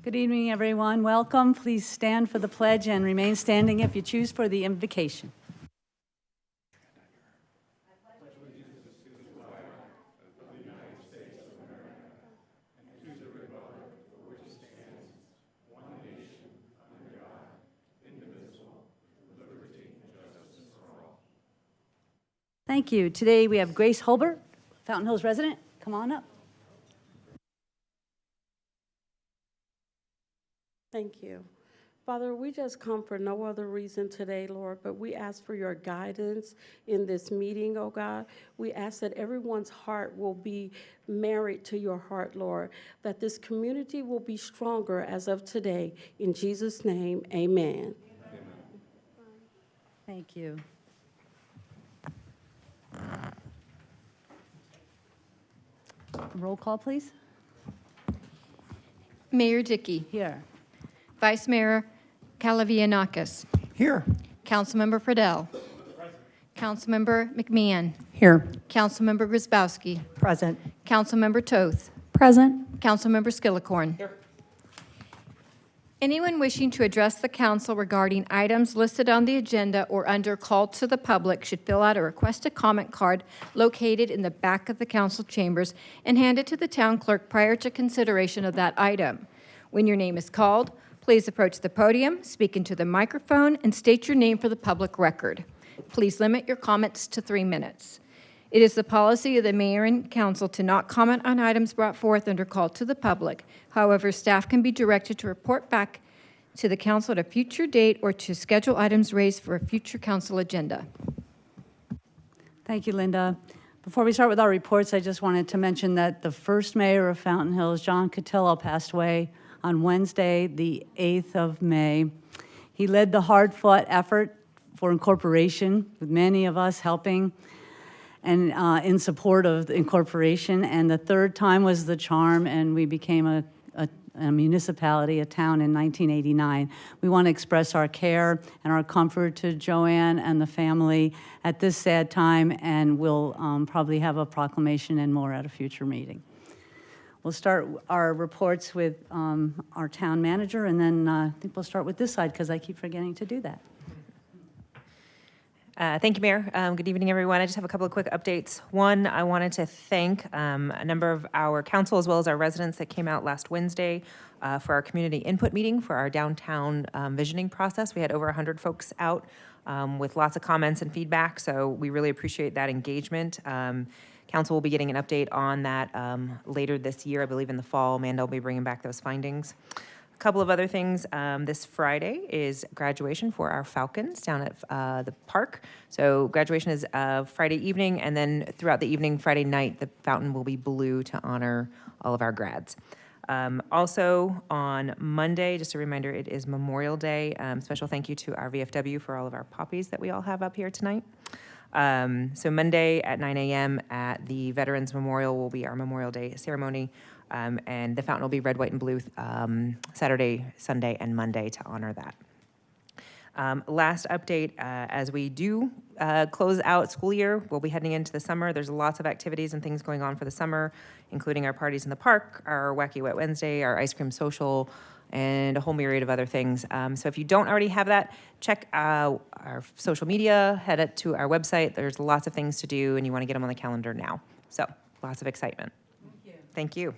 Good evening, everyone. Welcome. Please stand for the pledge and remain standing if you choose for the invocation. Thank you. Today we have Grace Holbert, Fountain Hills resident. Come on up. Thank you. Father, we just come for no other reason today, Lord, but we ask for your guidance in this meeting, oh God. We ask that everyone's heart will be married to your heart, Lord, that this community will be stronger as of today. In Jesus' name, amen. Thank you. Roll call, please. Mayor Dickey. Here. Vice Mayor Kalavianakis. Here. Councilmember Friedel. Councilmember McMahon. Here. Councilmember Grzybowski. Present. Councilmember Toth. Present. Councilmember Skillicorn. Here. Anyone wishing to address the council regarding items listed on the agenda or under call to the public should fill out a request a comment card located in the back of the council chambers and hand it to the town clerk prior to consideration of that item. When your name is called, please approach the podium, speak into the microphone, and state your name for the public record. Please limit your comments to 3 minutes. It is the policy of the mayor and council to not comment on items brought forth under call to the public. However, staff can be directed to report back to the council at a future date or to schedule items raised for a future council agenda. Thank you, Linda. Before we start with our reports, I just wanted to mention that the first mayor of Fountain Hills, John Cotillo, passed away on Wednesday, the 8th of May. He led the hard-fought effort for incorporation, with many of us helping and in support of the incorporation. And the third time was the charm, and we became a municipality, a town in 1989. We want to express our care and our comfort to Joanne and the family at this sad time, and we'll probably have a proclamation and more at a future meeting. We'll start our reports with our town manager, and then I think we'll start with this side because I keep forgetting to do that. Thank you, Mayor. Good evening, everyone. I just have a couple of quick updates. One, I wanted to thank a number of our council as well as our residents that came out last Wednesday for our community input meeting for our downtown visioning process. We had over 100 folks out with lots of comments and feedback, so we really appreciate that engagement. Council will be getting an update on that later this year. I believe in the fall, Amanda will be bringing back those findings. A couple of other things. This Friday is graduation for our Falcons down at the park. So graduation is Friday evening, and then throughout the evening, Friday night, the fountain will be blue to honor all of our grads. Also on Monday, just a reminder, it is Memorial Day. Special thank you to our VFW for all of our poppies that we all have up here tonight. So Monday at 9 a.m. at the Veterans Memorial will be our Memorial Day ceremony. And the fountain will be red, white, and blue Saturday, Sunday, and Monday to honor that. Last update, as we do close out school year, we'll be heading into the summer. There's lots of activities and things going on for the summer, including our parties in the park, our Wacky Wet Wednesday, our ice cream social, and a whole myriad of other things. So if you don't already have that, check our social media, head it to our website. There's lots of things to do, and you want to get them on the calendar now. So lots of excitement. Thank you. Thank you.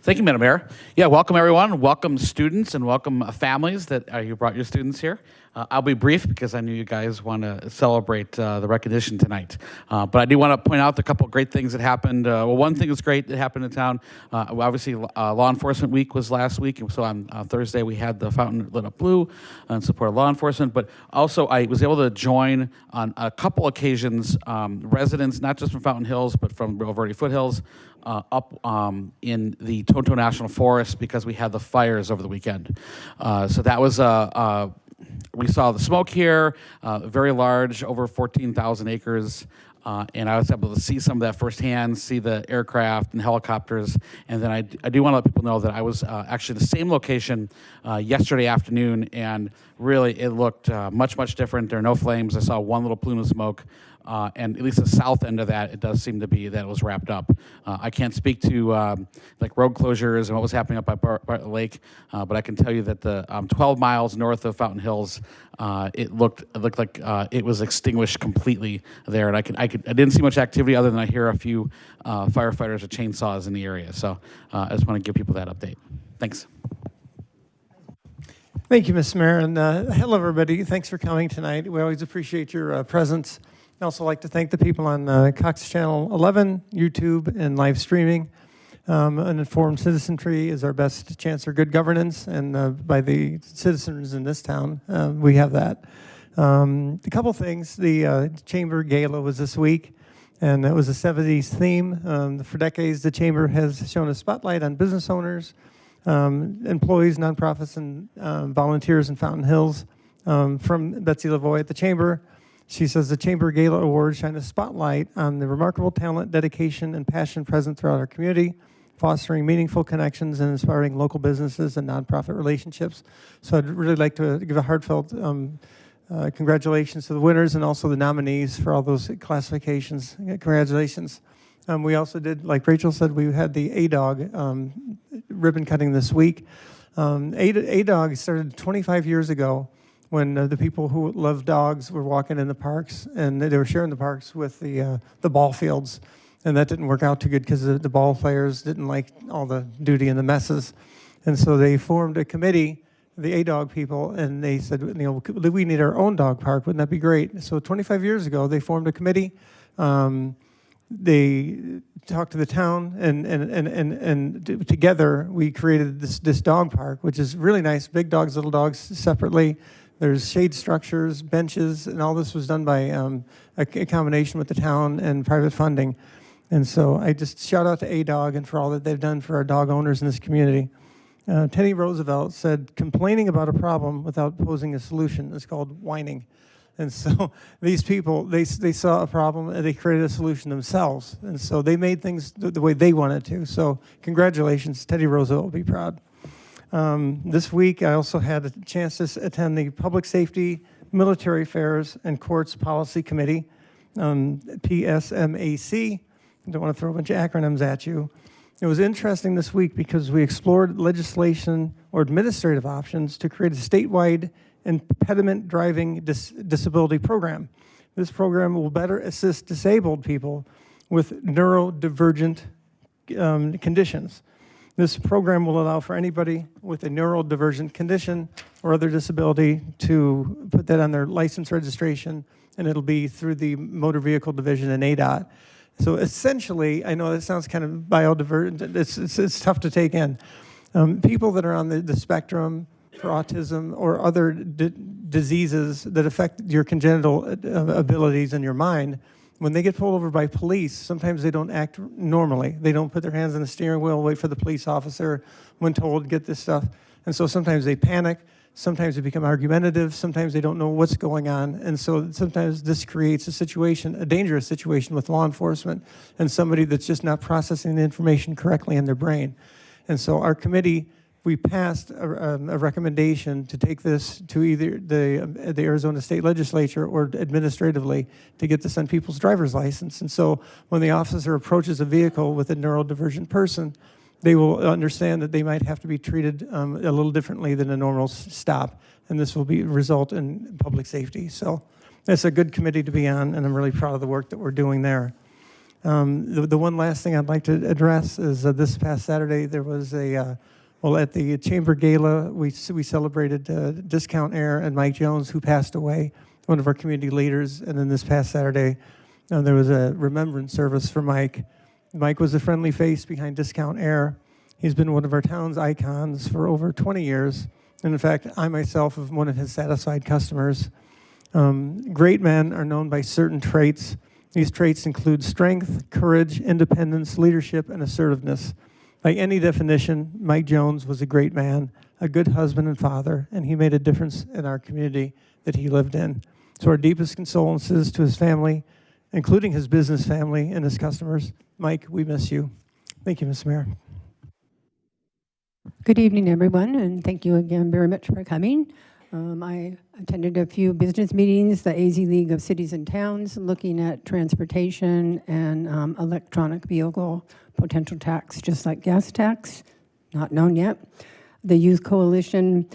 Thank you, Madam Mayor. Yeah, welcome everyone. Welcome students and welcome families that you brought your students here. I'll be brief because I knew you guys want to celebrate the recognition tonight. But I do want to point out a couple of great things that happened. Well, one thing that's great that happened in town, obviously Law Enforcement Week was last week. So on Thursday we had the fountain lit up blue in support of law enforcement. But also I was able to join on a couple occasions residents, not just from Fountain Hills, but from Rio Verde Foothills, up in the Tonto National Forest because we had the fires over the weekend. So that was we saw the smoke here, very large, over 14,000 acres. And I was able to see some of that firsthand, see the aircraft and helicopters. And then I do want to let people know that I was actually the same location yesterday afternoon, and really it looked much, much different. There are no flames. I saw one little plume of smoke, and at least the south end of that, it does seem to be that it was wrapped up. I can't speak to like road closures and what was happening up by Bartlett Lake, but I can tell you that the 12 miles north of Fountain Hills, it looked like it was extinguished completely there, and I didn't see much activity other than I hear a few firefighters with chainsaws in the area. So I just want to give people that update. Thanks. Thank you, Ms. Mayor, and hello, everybody. Thanks for coming tonight. We always appreciate your presence. I'd also like to thank the people on Cox Channel 11, YouTube, and live streaming. An informed citizenry is our best chance for good governance, and by the citizens in this town, we have that. A couple things. The Chamber Gala was this week, and it was a 70s theme. For decades, the Chamber has shown a spotlight on business owners, employees, nonprofits, and volunteers in Fountain Hills. From Betsy Lavoie at the Chamber, she says the Chamber Gala Awards shine a spotlight on the remarkable talent, dedication, and passion present throughout our community, fostering meaningful connections and inspiring local businesses and nonprofit relationships. So I'd really like to give a heartfelt congratulations to the winners and also the nominees for all those classifications. Congratulations. We also did, like Rachel said, we had the ADOG ribbon cutting this week. ADOG started 25 years ago when the people who love dogs were walking in the parks, and they were sharing the parks with the ball fields. And that didn't work out too good because the ball players didn't like all the duty and the messes. And so they formed a committee, the ADOG people, and they said, we need our own dog park. Wouldn't that be great? So 25 years ago, they formed a committee. They talked to the town, and together we created this dog park, which is really nice. Big dogs, little dogs separately. There's shade structures, benches, and all this was done by a combination with the town and private funding. And so I just shout out to ADOG and for all that they've done for our dog owners in this community. Teddy Roosevelt said, complaining about a problem without posing a solution is called whining. And so these people, they saw a problem and they created a solution themselves. And so they made things the way they wanted to. So congratulations, Teddy Roosevelt will be proud. This week, I also had a chance to attend the Public Safety, Military Affairs, and Courts Policy Committee, PSMAC. I don't want to throw a bunch of acronyms at you. It was interesting this week because we explored legislation or administrative options to create a statewide impediment driving disability program. This program will better assist disabled people with neurodivergent conditions. This program will allow for anybody with a neurodivergent condition or other disability to put that on their license registration, and it'll be through the Motor Vehicle Division and ADOT. So essentially, I know that sounds kind of biodivergent, it's tough to take in. People that are on the spectrum for autism or other diseases that affect your congenital abilities in your mind, when they get pulled over by police, sometimes they don't act normally. They don't put their hands on the steering wheel, wait for the police officer when told, get this stuff. And so sometimes they panic, sometimes they become argumentative, sometimes they don't know what's going on. And so sometimes this creates a situation, a dangerous situation with law enforcement and somebody that's just not processing the information correctly in their brain. And so our committee, we passed a recommendation to take this to either the Arizona State Legislature or administratively to get this on people's driver's license. And so when the officer approaches a vehicle with a neurodivergent person, they will understand that they might have to be treated a little differently than a normal stop, and this will result in public safety. So it's a good committee to be on, and I'm really proud of the work that we're doing there. The one last thing I'd like to address is this past Saturday there was at the Chamber Gala, we celebrated Discount Air and Mike Jones, who passed away, one of our community leaders. And then this past Saturday, there was a remembrance service for Mike. Mike was the friendly face behind Discount Air. He's been one of our town's icons for over 20 years. And in fact, I myself am one of his satisfied customers. Great men are known by certain traits. These traits include strength, courage, independence, leadership, and assertiveness. By any definition, Mike Jones was a great man, a good husband and father, and he made a difference in our community that he lived in. So our deepest condolences to his family, including his business family and his customers. Mike, we miss you. Thank you, Ms. Mayor. Good evening, everyone, and thank you again very much for coming. I attended a few business meetings, the AZ League of Cities and Towns, looking at transportation and electronic vehicle potential tax, just like gas tax, not known yet. The Youth Coalition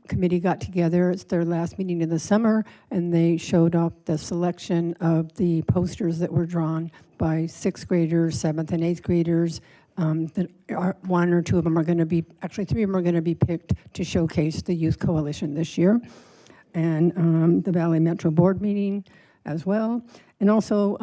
committee got together. It's their last meeting of the summer, and they showed off the selection of the posters that were drawn by 6th graders, 7th and 8th graders. One or two of them are going to be, actually 3 of them are going to be picked to showcase the Youth Coalition this year. And the Valley Metro Board meeting as well. And also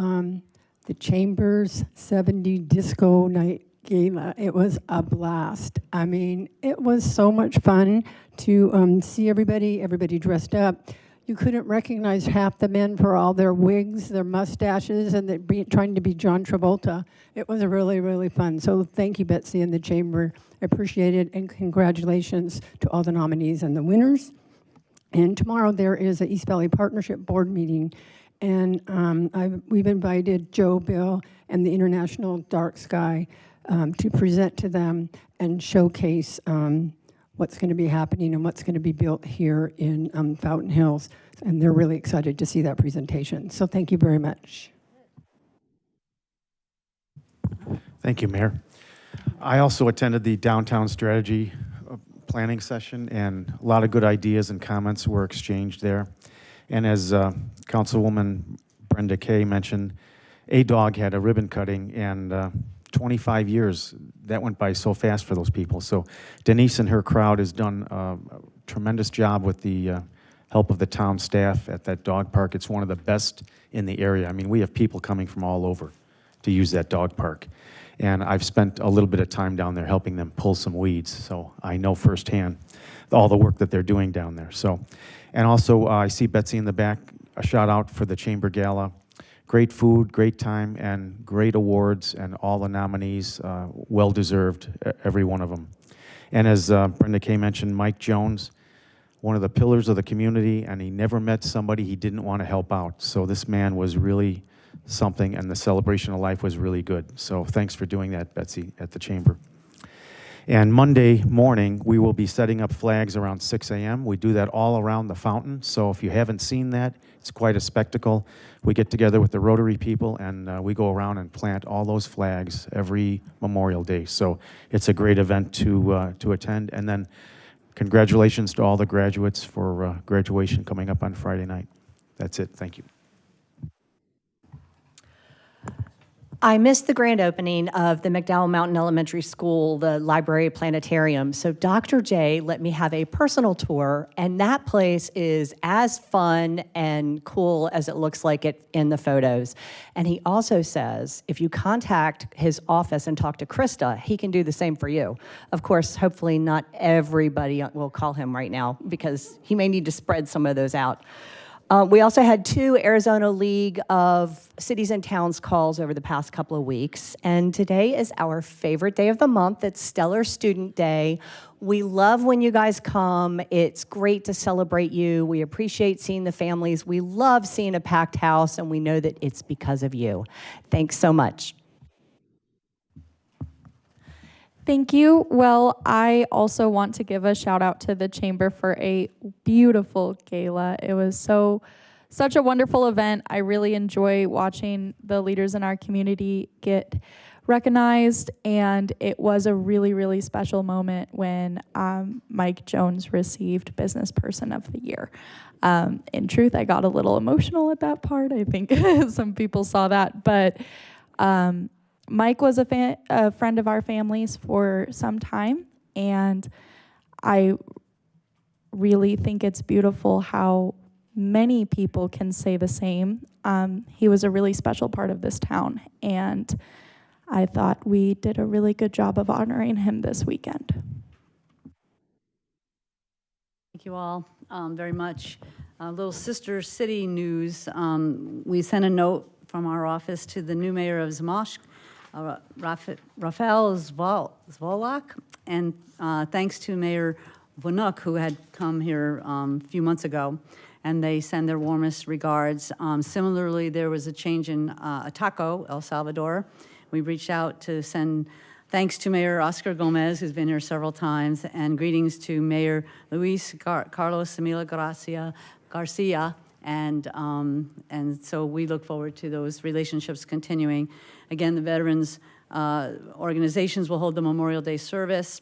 the Chambers 70 Disco Night Gala. It was a blast. I mean, it was so much fun to see everybody dressed up. You couldn't recognize half the men for all their wigs, their mustaches, and trying to be John Travolta. It was really, really fun. So thank you, Betsy and the Chamber. I appreciate it, and congratulations to all the nominees and the winners. And tomorrow there is an East Valley Partnership Board meeting, and we've invited Joe, Bill, and the International Dark Sky to present to them and showcase what's going to be happening and what's going to be built here in Fountain Hills. And they're really excited to see that presentation. So thank you very much. Thank you, Mayor. I also attended the downtown strategy planning session, and a lot of good ideas and comments were exchanged there. And as Councilwoman Brenda Kay mentioned, ADOG had a ribbon cutting, and 25 years, that went by so fast for those people. So Denise and her crowd has done a tremendous job with the help of the town staff at that dog park. It's one of the best in the area. I mean, we have people coming from all over to use that dog park. And I've spent a little bit of time down there helping them pull some weeds, so I know firsthand all the work that they're doing down there. So, and also I see Betsy in the back, a shout out for the Chamber Gala. Great food, great time, and great awards, and all the nominees, well-deserved, every one of them. And as Brenda Kay mentioned, Mike Jones, one of the pillars of the community, and he never met somebody he didn't want to help out. So this man was really something, and the celebration of life was really good. So thanks for doing that, Betsy, at the Chamber. And Monday morning, we will be setting up flags around 6 a.m. We do that all around the fountain. So if you haven't seen that, it's quite a spectacle. We get together with the Rotary people, and we go around and plant all those flags every Memorial Day. So it's a great event to attend. And then congratulations to all the graduates for graduation coming up on Friday night. That's it. Thank you. I missed the grand opening of the McDowell Mountain Elementary School, the library planetarium. So Dr. J let me have a personal tour, and that place is as fun and cool as it looks like it in the photos. And he also says, if you contact his office and talk to Krista, he can do the same for you. Of course, hopefully not everybody will call him right now, because he may need to spread some of those out. We also had 2 Arizona League of Cities and Towns calls over the past couple of weeks, and today is our favorite day of the month. It's Stellar Student Day. We love when you guys come. It's great to celebrate you. We appreciate seeing the families. We love seeing a packed house, and we know that it's because of you. Thanks so much. Thank you. Well, I also want to give a shout out to the Chamber for a beautiful gala. It was such a wonderful event. I really enjoy watching the leaders in our community get recognized, and it was a really, really special moment when Mike Jones received Business Person of the Year. In truth, I got a little emotional at that part. I think some people saw that, but Mike was a friend of our family's for some time, and I really think it's beautiful how many people can say the same. He was a really special part of this town, and I thought we did a really good job of honoring him this weekend. Thank you all very much. Little sister city news. We sent a note from our office to the new mayor of Zmosk, Rafael Zvolak, and thanks to Mayor Vonuk, who had come here a few months ago, and they send their warmest regards. Similarly, there was a change in Ataco, El Salvador. We reached out to send Thanks to Mayor Oscar Gomez, who's been here several times, and greetings to Mayor Luis Carlos Emilio Garcia, and so we look forward to those relationships continuing. Again, the veterans organizations will hold the Memorial Day service,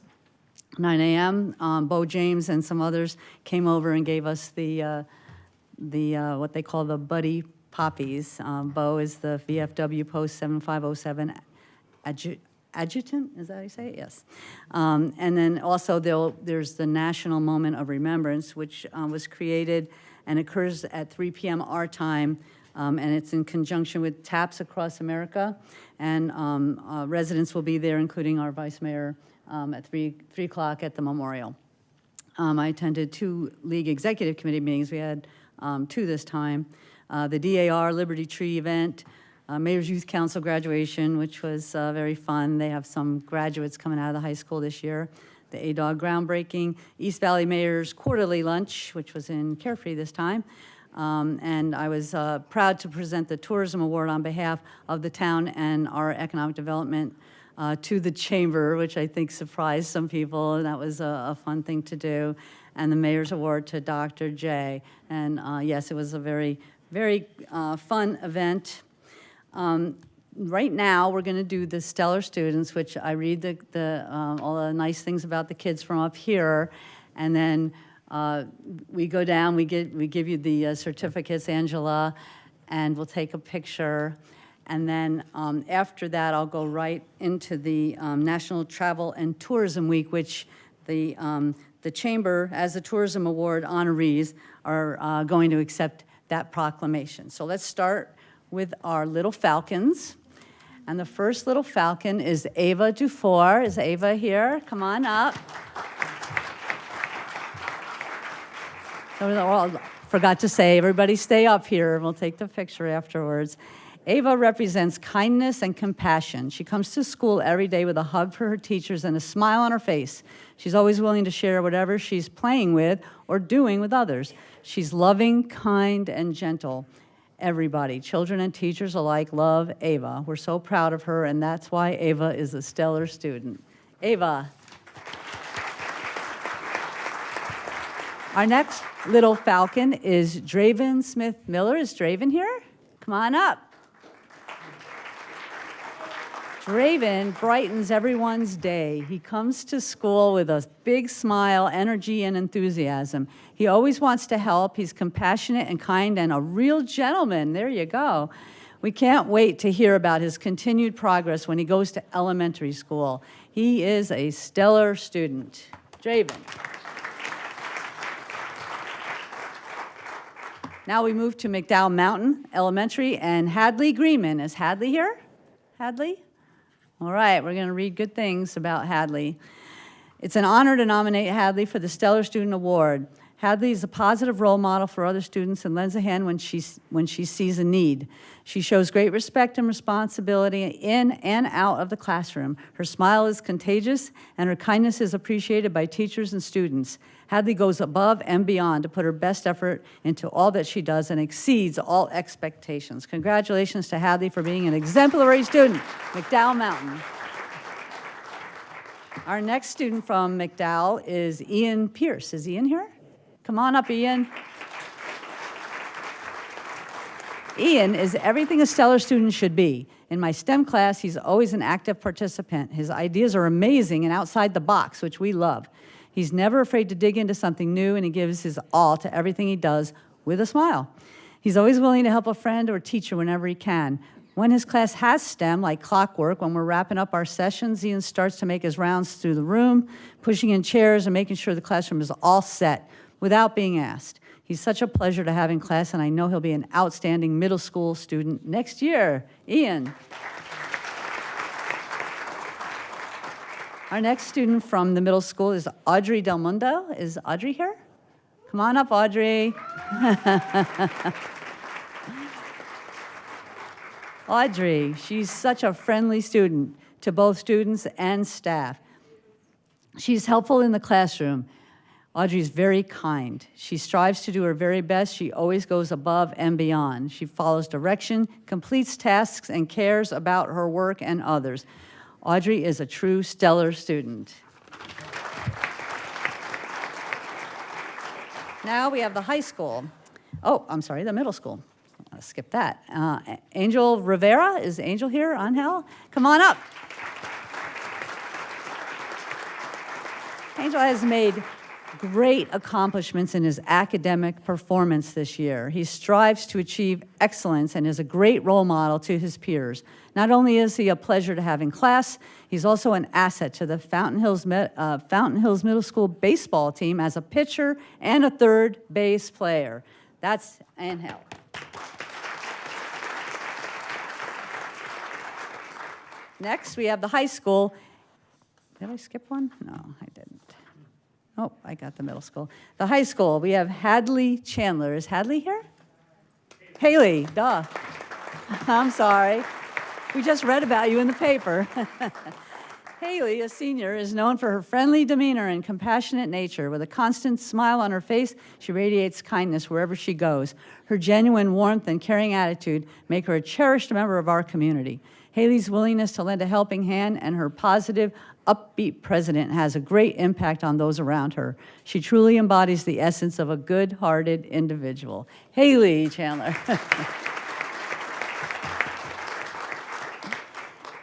9 a.m. Bo James and some others came over and gave us the what they call the buddy poppies. Bo is the VFW Post 7507 adjutant, is that how you say it? Yes. And then also there's the National Moment of Remembrance, which was created and occurs at 3 p.m. our time, and it's in conjunction with TAPS across America. And residents will be there, including our Vice Mayor, at 3 o'clock at the memorial. I attended 2 League Executive Committee meetings. We had 2 this time. The DAR Liberty Tree event, Mayor's Youth Council graduation, which was very fun. They have some graduates coming out of the high school this year. The ADOG groundbreaking, East Valley Mayor's quarterly lunch, which was in Carefree this time. And I was proud to present the Tourism Award on behalf of the town and our economic development to the chamber, which I think surprised some people, and that was a fun thing to do. And the Mayor's Award to Dr. J. And yes, it was a very, very fun event. Right now, we're going to do the stellar students, which I read all the nice things about the kids from up here, and then we go down. We give you the certificates, Angela, and we'll take a picture, and then after that, I'll go right into the National Travel and Tourism Week, which the Chamber, as the Tourism Award honorees, are going to accept that proclamation. So let's start with our little falcons. And the first little falcon is Ava Dufour. Is Ava here? Come on up. Forgot to say, everybody stay up here and we'll take the picture afterwards. Ava represents kindness and compassion. She comes to school every day with a hug for her teachers and a smile on her face. She's always willing to share whatever she's playing with or doing with others. She's loving, kind, and gentle. Everybody, children and teachers alike, love Ava. We're so proud of her, and that's why Ava is a stellar student. Ava. Our next little falcon is Draven Smith Miller. Is Draven here? Come on up. Draven brightens everyone's day. He comes to school with a big smile, energy, and enthusiasm. He always wants to help. He's compassionate and kind and a real gentleman. There you go. We can't wait to hear about his continued progress when he goes to elementary school. He is a stellar student. Draven. Now we move to McDowell Mountain Elementary and Hadley Greenman. Is Hadley here? Hadley? All right, we're going to read good things about Hadley. It's an honor to nominate Hadley for the Stellar Student Award. Hadley is a positive role model for other students and lends a hand when she sees a need. She shows great respect and responsibility in and out of the classroom. Her smile is contagious, and her kindness is appreciated by teachers and students. Hadley goes above and beyond to put her best effort into all that she does and exceeds all expectations. Congratulations to Hadley for being an exemplary student, McDowell Mountain. Our next student from McDowell is Ian Pierce. Is Ian here? Come on up, Ian. Ian is everything a stellar student should be. In my STEM class, he's always an active participant. His ideas are amazing and outside the box, which we love. He's never afraid to dig into something new, and he gives his all to everything he does with a smile. He's always willing to help a friend or teacher whenever he can. When his class has STEM, like clockwork, when we're wrapping up our sessions, Ian starts to make his rounds through the room, pushing in chairs and making sure the classroom is all set without being asked. He's such a pleasure to have in class, and I know he'll be an outstanding middle school student next year. Ian. Our next student from the middle school is Audrey Del Mundo. Is Audrey here? Come on up, Audrey. Audrey, she's such a friendly student to both students and staff. She's helpful in the classroom. Audrey's very kind. She strives to do her very best. She always goes above and beyond. She follows direction, completes tasks, and cares about her work and others. Audrey is a true stellar student. Now we have the high school. Oh, I'm sorry, the middle school. I'll skip that. Angel Rivera, is Angel here? Angel? Come on up. Angel has made great accomplishments in his academic performance this year. He strives to achieve excellence and is a great role model to his peers. Not only is he a pleasure to have in class, he's also an asset to the Fountain Hills Middle School baseball team as a pitcher and a third base player. That's Angel. Next, we have the high school. Did I skip one? No, I didn't. Oh, I got the middle school. The high school, we have Hadley Chandler. Is Hadley here? Haley, duh. I'm sorry. We just read about you in the paper. Haley, a senior, is known for her friendly demeanor and compassionate nature. With a constant smile on her face, she radiates kindness wherever she goes. Her genuine warmth and caring attitude make her a cherished member of our community. Haley's willingness to lend a helping hand and her positive, upbeat president has a great impact on those around her. She truly embodies the essence of a good-hearted individual. Haley Chandler.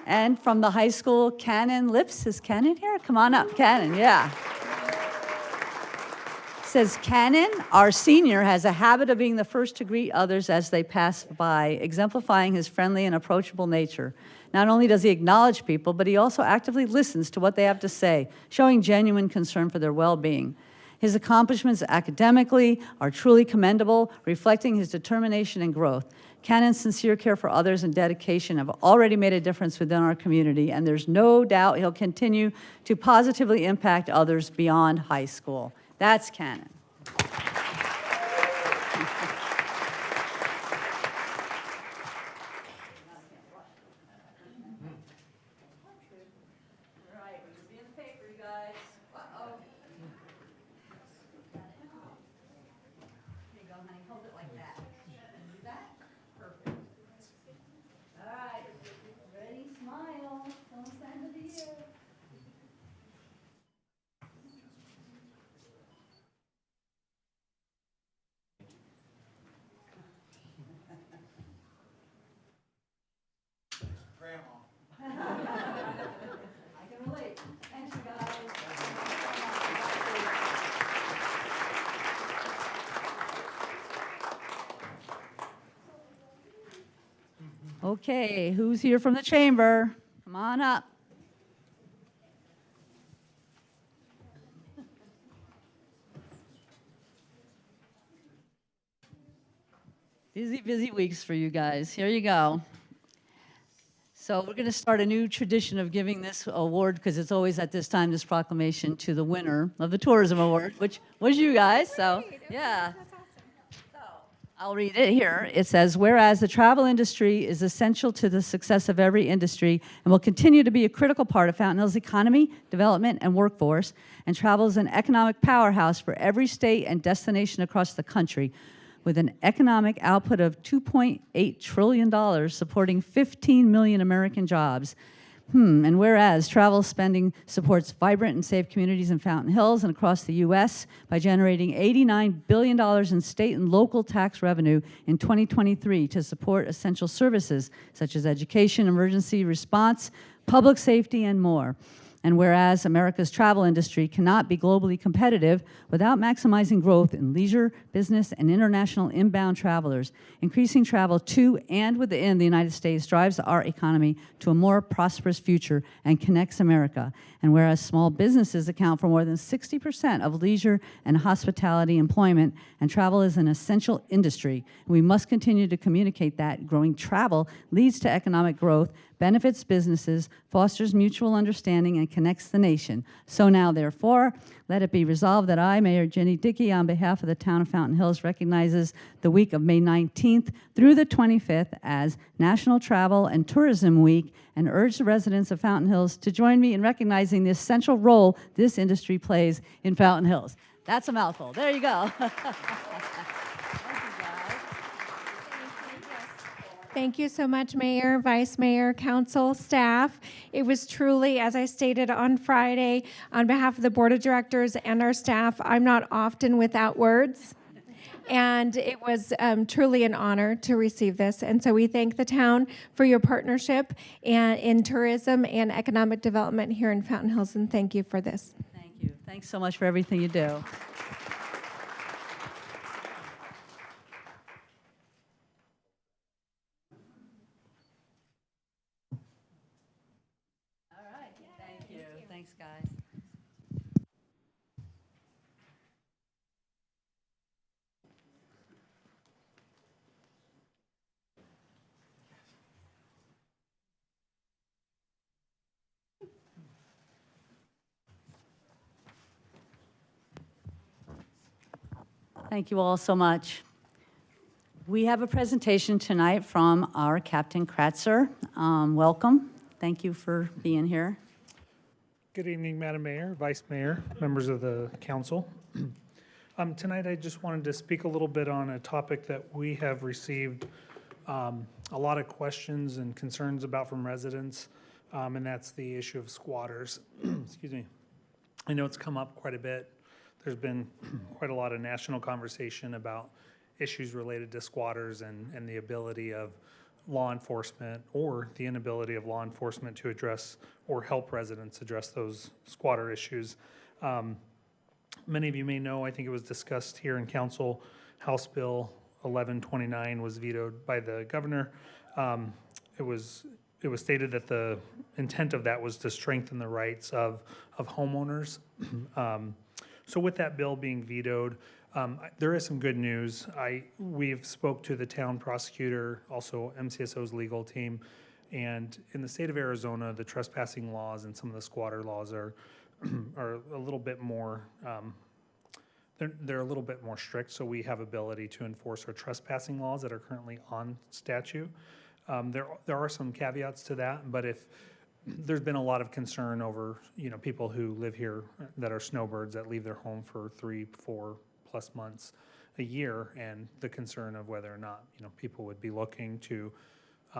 And from the high school, Cannon Lips. Is Cannon here? Come on up, Cannon, yeah. Says Cannon, our senior, has a habit of being the first to greet others as they pass by, exemplifying his friendly and approachable nature. Not only does he acknowledge people, but he also actively listens to what they have to say, showing genuine concern for their well-being. His accomplishments academically are truly commendable, reflecting his determination and growth. Cannon's sincere care for others and dedication have already made a difference within our community, and there's no doubt he'll continue to positively impact others beyond high school. That's Cannon. Okay, who's here from the chamber? Come on up. Busy, busy weeks for you guys. Here you go. So we're going to start a new tradition of giving this award, because it's always at this time, this proclamation, to the winner of the Tourism Award, which was you guys. So, yeah. I'll read it here. It says, whereas the travel industry is essential to the success of every industry and will continue to be a critical part of Fountain Hills' economy, development, and workforce, and travel is an economic powerhouse for every state and destination across the country, with an economic output of $2.8 trillion supporting 15 million American jobs. And whereas travel spending supports vibrant and safe communities in Fountain Hills and across the U.S. by generating $89 billion in state and local tax revenue in 2023 to support essential services such as education, emergency response, public safety, and more. And whereas America's travel industry cannot be globally competitive without maximizing growth in leisure, business, and international inbound travelers, increasing travel to and within the United States drives our economy to a more prosperous future and connects America. And whereas small businesses account for more than 60% of leisure and hospitality employment, and travel is an essential industry, we must continue to communicate that growing travel leads to economic growth, benefits businesses, fosters mutual understanding, and connects the nation. So now, therefore, let it be resolved that I, Mayor Jenny Dickey, on behalf of the town of Fountain Hills, recognizes the week of May 19th through the 25th as National Travel and Tourism Week, and urge the residents of Fountain Hills to join me in recognizing the essential role this industry plays in Fountain Hills. That's a mouthful. There you go. Thank you so much, Mayor, Vice Mayor, Council, staff. It was truly, as I stated on Friday, on behalf of the board of directors and our staff, I'm not often without words. And it was truly an honor to receive this. And so we thank the town for your partnership and in tourism and economic development here in Fountain Hills, and thank you for this. Thank you. Thanks so much for everything you do. All right. Thank you. Thanks, guys. Thank you all so much. We have a presentation tonight from our Captain Kratzer. Welcome. Thank you for being here. Good evening, Madam Mayor, Vice Mayor, members of the council. Tonight, I just wanted to speak a little bit on a topic that we have received a lot of questions and concerns about from residents, and that's the issue of squatters. Excuse me. I know it's come up quite a bit. There's been quite a lot of national conversation about issues related to squatters and the ability of law enforcement or the inability of law enforcement to address or help residents address those squatter issues. Many of you may know, I think it was discussed here in council, House Bill 1129 was vetoed by the governor. It was stated that the intent of that was to strengthen the rights of homeowners. So with that bill being vetoed, there is some good news. We've spoke to the town prosecutor, also MCSO's legal team, and in the state of Arizona, the trespassing laws and some of the squatter laws are a little bit more. They're a little bit more strict, so we have ability to enforce our trespassing laws that are currently on statute. There are some caveats to that, but if there's been a lot of concern over, people who live here that are snowbirds that leave their home for 3-4+ months a year, and the concern of whether or not, people would be looking to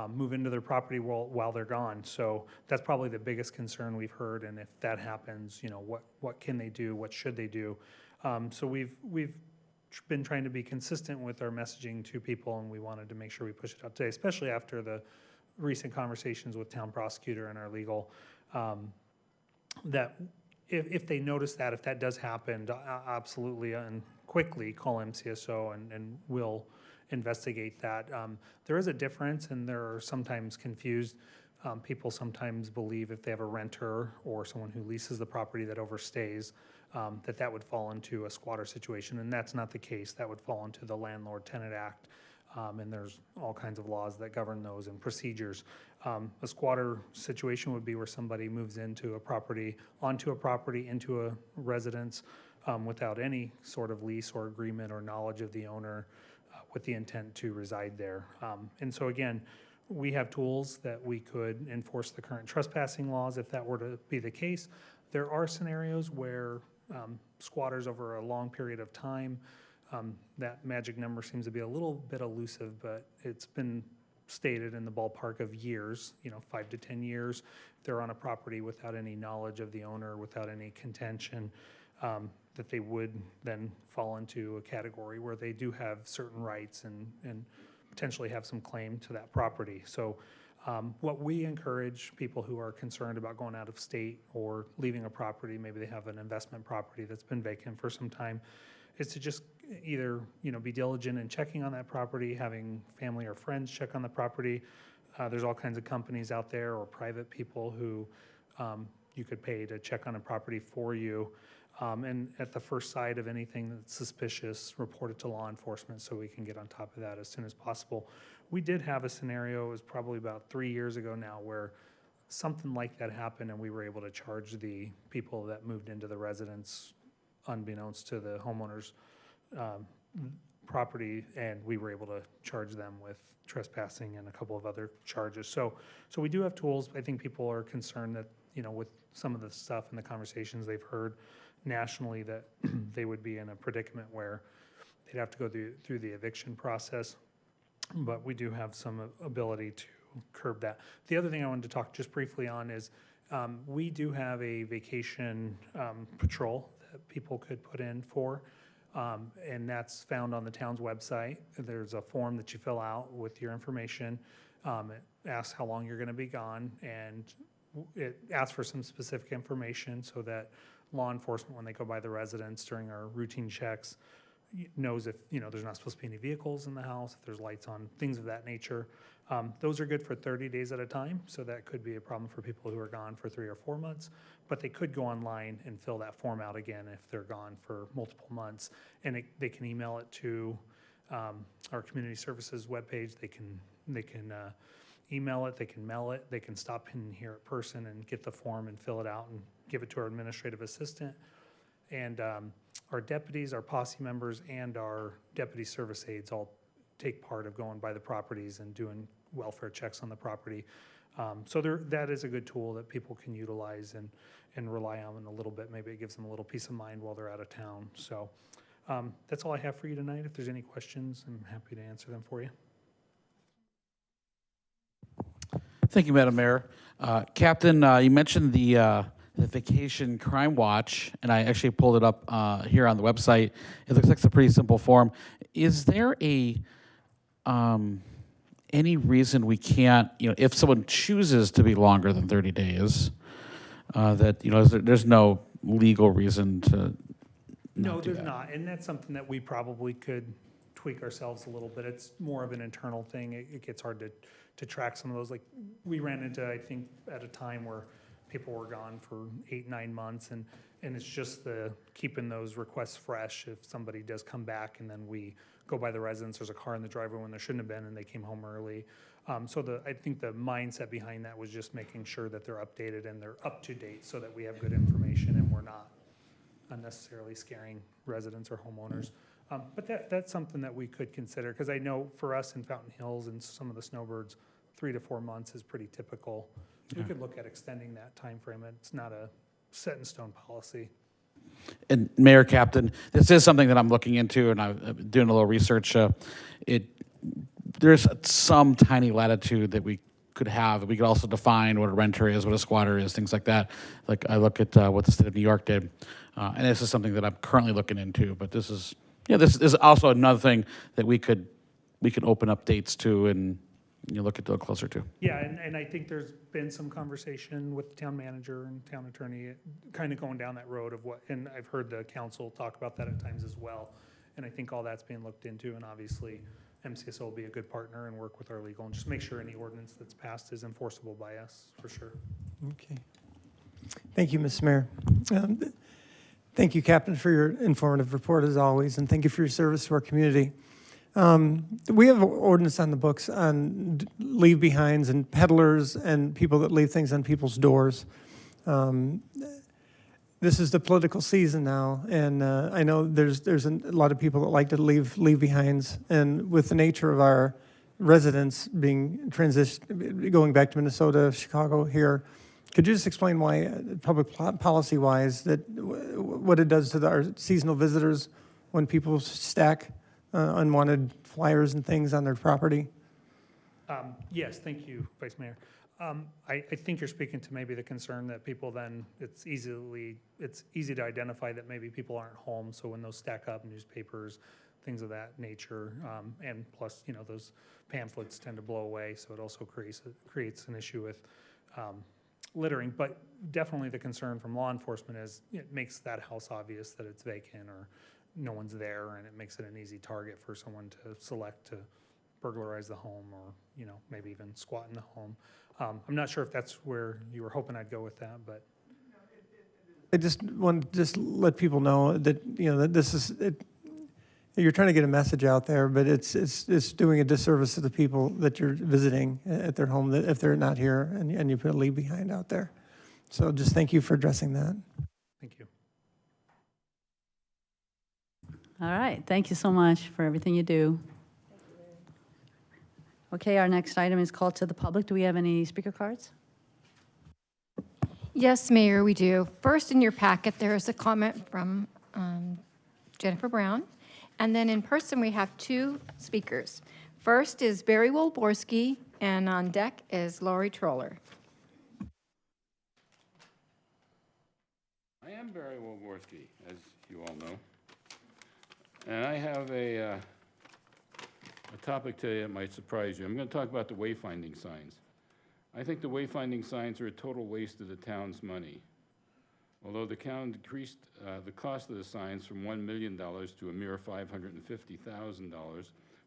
move into their property while they're gone. So that's probably the biggest concern we've heard. And if that happens, what can they do? What should they do? So we've been trying to be consistent with our messaging to people, and we wanted to make sure we push it out today, especially after the recent conversations with town prosecutor and our legal, that if they notice that, if that does happen, absolutely and quickly call MCSO and we'll investigate that. There is a difference, and there are sometimes confused. People sometimes believe if they have a renter or someone who leases the property that overstays, that would fall into a squatter situation, and that's not the case. That would fall into the Landlord-Tenant Act. And there's all kinds of laws that govern those and procedures. A squatter situation would be where somebody moves onto a property, into a residence without any sort of lease or agreement or knowledge of the owner with the intent to reside there. And so again, we have tools that we could enforce the current trespassing laws if that were to be the case. There are scenarios where squatters over a long period of time, that magic number seems to be a little bit elusive, but it's been stated in the ballpark of years, 5 to 10 years, they're on a property without any knowledge of the owner, without any contention, that they would then fall into a category where they do have certain rights and potentially have some claim to that property. So what we encourage people who are concerned about going out of state or leaving a property, maybe they have an investment property that's been vacant for some time, is to just either be diligent in checking on that property, having family or friends check on the property. There's all kinds of companies out there or private people who you could pay to check on a property for you. And at the first sight of anything that's suspicious, report it to law enforcement so we can get on top of that as soon as possible. We did have a scenario, it was probably about 3 years ago now, where something like that happened and we were able to charge the people that moved into the residence unbeknownst to the homeowner's property, and we were able to charge them with trespassing and a couple of other charges. So we do have tools. I think people are concerned that, with some of the stuff and the conversations they've heard nationally, that they would be in a predicament where they'd have to go through the eviction process. But we do have some ability curb that. The other thing I wanted to talk just briefly on is we do have a vacation patrol that people could put in for, and that's found on the town's website. There's a form that you fill out with your information. It asks how long you're going to be gone, and it asks for some specific information so that law enforcement, when they go by the residence during our routine checks, knows if, there's not supposed to be any vehicles in the house, if there's lights on, things of that nature. Those are good for 30 days at a time, so that could be a problem for people who are gone for 3 or 4 months, but they could go online and fill that form out again if they're gone for multiple months, and they can email it to our community services webpage. They can email it, they can mail it, they can stop in here in person and get the form and fill it out and give it to our administrative assistant. And our deputies, our posse members, and our deputy service aides all take part of going by the properties and doing welfare checks on the property. So that is a good tool that people can utilize and rely on a little bit. Maybe it gives them a little peace of mind while they're out of town. So that's all I have for you tonight. If there's any questions, I'm happy to answer them for you. Thank you, Madam Mayor. Captain, you mentioned the Vacation Crime Watch, and I actually pulled it up here on the website. It looks like it's a pretty simple form. Is there any reason we can't, if someone chooses to be longer than 30 days, that, there's no legal reason to No, there's not, and that's something that we probably could tweak ourselves a little bit. It's more of an internal thing. It gets hard to track some of those. Like, we ran into, I think, at a time where people were gone for 8-9 months, and it's just the keeping those requests fresh. If somebody does come back and then we go by the residence, there's a car in the driveway when there shouldn't have been and they came home early. So I think the mindset behind that was just making sure that they're updated and they're up to date so that we have good information and we're not unnecessarily scaring residents or homeowners. But that's something that we could consider, because I know for us in Fountain Hills and some of the snowbirds, 3 to 4 months is pretty typical. We could look at extending that time frame. It's not a set in stone policy. And Mayor, Captain, this is something that I'm looking into, and I'm doing a little research. There's some tiny latitude that we could have. We could also define what a renter is, what a squatter is, things like that. Like, I look at what the state of New York did, and this is something that I'm currently looking into. But this is also another thing that we could open up dates to and look at a little closer to. Yeah, and I think there's been some conversation with the town manager and town attorney kind of going down that road of what, and I've heard the council talk about that at times as well. And I think all that's being looked into, and obviously MCSO will be a good partner and work with our legal and just make sure any ordinance that's passed is enforceable by us, for sure. Okay. Thank you, Ms. Mayor. Thank you, Captain, for your informative report as always, and thank you for your service to our community. We have an ordinance on the books on leave-behinds and peddlers and people that leave things on people's doors. This is the political season now, and I know there's a lot of people that like to leave behinds, and with the nature of our residents being going back to Minnesota, Chicago here, could you just explain why, public policy-wise, that what it does to our seasonal visitors when people stack unwanted flyers and things on their property? Yes, thank you, Vice Mayor. I think you're speaking to maybe the concern that people then, it's easy to identify that maybe people aren't home, so when those stack up, newspapers, things of that nature, and plus, those pamphlets tend to blow away, so it also creates an issue with littering. But definitely the concern from law enforcement is it makes that house obvious that it's vacant or no one's there, and it makes it an easy target for someone to select to burglarize the home or, maybe even squat in the home. I'm not sure if that's where you were hoping I'd go with that, but. I just want to just let people know that, that this is, you're trying to get a message out there, but it's doing a disservice to the people that you're visiting at their home, that if they're not here and you put a leave behind out there. So just thank you for addressing that. Thank you. All right, thank you so much for everything you do. Okay, our next item is called to the public. Do we have any speaker cards? Yes, Mayor, we do. First, in your packet, there is a comment from Jennifer Brown. And then in person, we have 2 speakers. First is Barry Wolborski, And on deck is Lori Troller. I am Barry Wolborski, as you all know. And I have a topic today that might surprise you. I'm going to talk about the wayfinding signs. I think the wayfinding signs are a total waste of the town's money. Although the county decreased the cost of the signs from $1 million to a mere $550,000,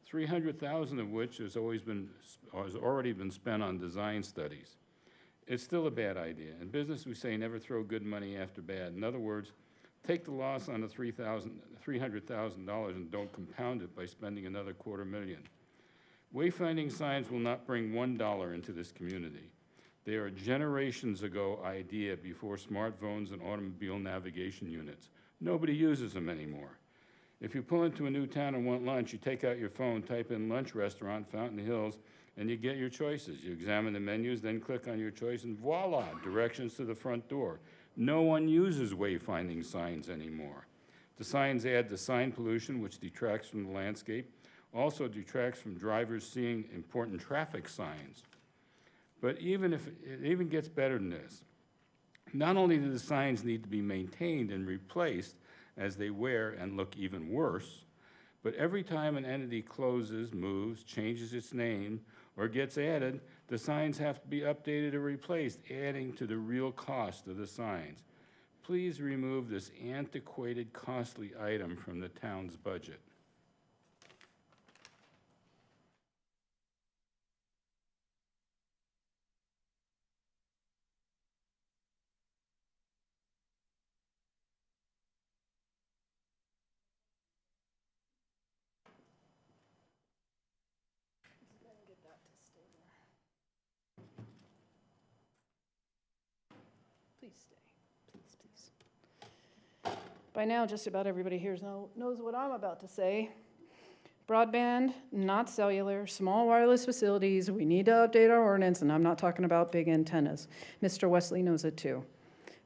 $300,000 of which has already been spent on design studies. It's still a bad idea. In business, we say never throw good money after bad. In other words, take the loss on the $300,000 and don't compound it by spending another $250,000. Wayfinding signs will not bring $1 into this community. They are a generations ago idea before smartphones and automobile navigation units. Nobody uses them anymore. If you pull into a new town and want lunch, you take out your phone, type in lunch restaurant, Fountain Hills, and you get your choices. You examine the menus, then click on your choice, and voila, directions to the front door. No one uses wayfinding signs anymore. The signs add to sign pollution, which detracts from the landscape, also detracts from drivers seeing important traffic signs. But it even gets better than this. Not only do the signs need to be maintained and replaced as they wear and look even worse, but every time an entity closes, moves, changes its name, or gets added, the signs have to be updated or replaced, adding to the real cost of the signs. Please remove this antiquated, costly item from the town's budget. Please stay. Please, please. By now, just about everybody here knows what I'm about to say. Broadband, not cellular, small wireless facilities, we need to update our ordinance, and I'm not talking about big antennas. Mr. Wesley knows it too.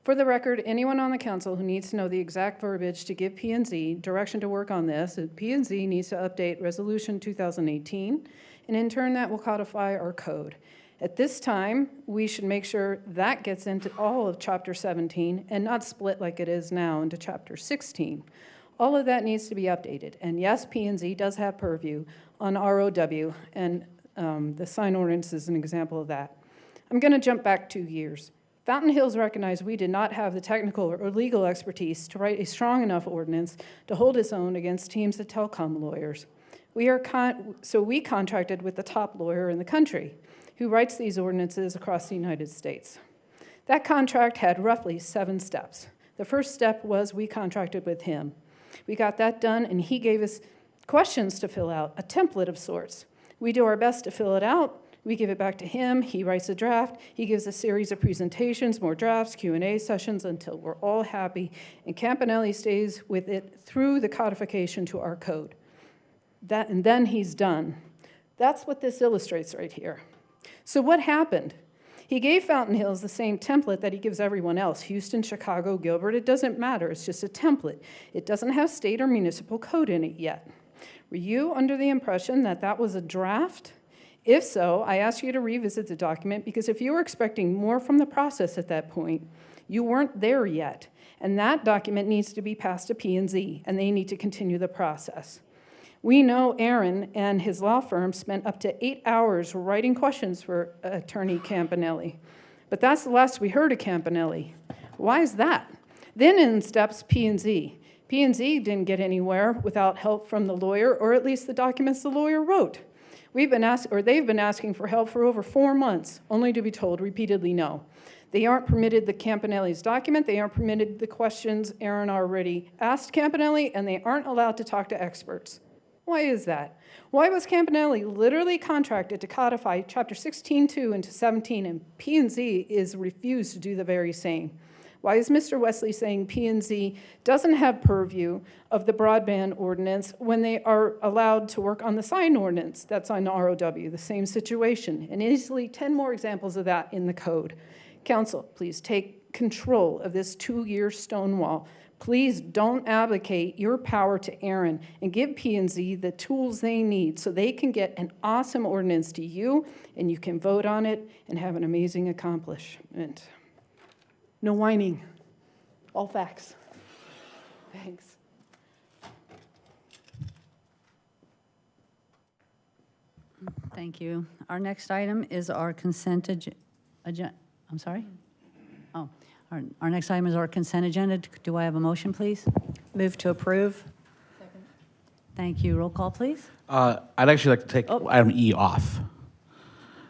For the record, anyone on the council who needs to know the exact verbiage to give P&Z direction to work on this, P&Z needs to update Resolution 2018, and in turn that will codify our code. At this time, we should make sure that gets into all of Chapter 17 and not split like it is now into Chapter 16. All of that needs to be updated. And yes, P&Z does have purview on ROW, and the sign ordinance is an example of that. I'm going to jump back 2 years. Fountain Hills recognized we did not have the technical or legal expertise to write a strong enough ordinance to hold its own against teams of telecom lawyers. So we contracted with the top lawyer in the country, who writes these ordinances across the United States. That contract had roughly 7 steps. The first step was we contracted with him. We got that done, and he gave us questions to fill out, a template of sorts. We do our best to fill it out. We give it back to him. He writes a draft. He gives a series of presentations, more drafts, Q&A sessions until we're all happy, and Campanelli stays with it through the codification to our code. And then he's done. That's what this illustrates right here. So what happened? He gave Fountain Hills the same template that he gives everyone else, Houston, Chicago, Gilbert. It doesn't matter. It's just a template. It doesn't have state or municipal code in it yet. Were you under the impression that that was a draft? If so, I ask you to revisit the document, because if you were expecting more from the process at that point, you weren't there yet. And that document needs to be passed to P&Z, and they need to continue the process. We know Aaron and his law firm spent up to 8 hours writing questions for Attorney Campanelli. But that's the last we heard of Campanelli. Why is that? Then in steps P&Z. P&Z didn't get anywhere without help from the lawyer, or at least the documents the lawyer wrote. They've been asking for help for over 4 months, only to be told repeatedly no. They aren't permitted the Campanelli's document, they aren't permitted the questions Aaron already asked Campanelli, and they aren't allowed to talk to experts. Why is that? Why was Campanelli literally contracted to codify Chapter 16.2 into 17, and P&Z is refused to do the very same? Why is Mr. Wesley saying P&Z doesn't have purview of the broadband ordinance when they are allowed to work on the sign ordinance that's on ROW, the same situation? And easily 10 more examples of that in the code. Council, please take control of this 2-year stonewall Please don't abdicate your power to Aaron and give P&Z the tools they need so they can get an awesome ordinance to you and you can vote on it and have an amazing accomplishment. No whining. All facts. Thanks. Thank you. Our next item is our consent agenda. I'm sorry? Oh, our next item is our consent agenda. Do I have a motion, please? Move to approve. Thank you. Roll call, please. I'd actually like to take item E off.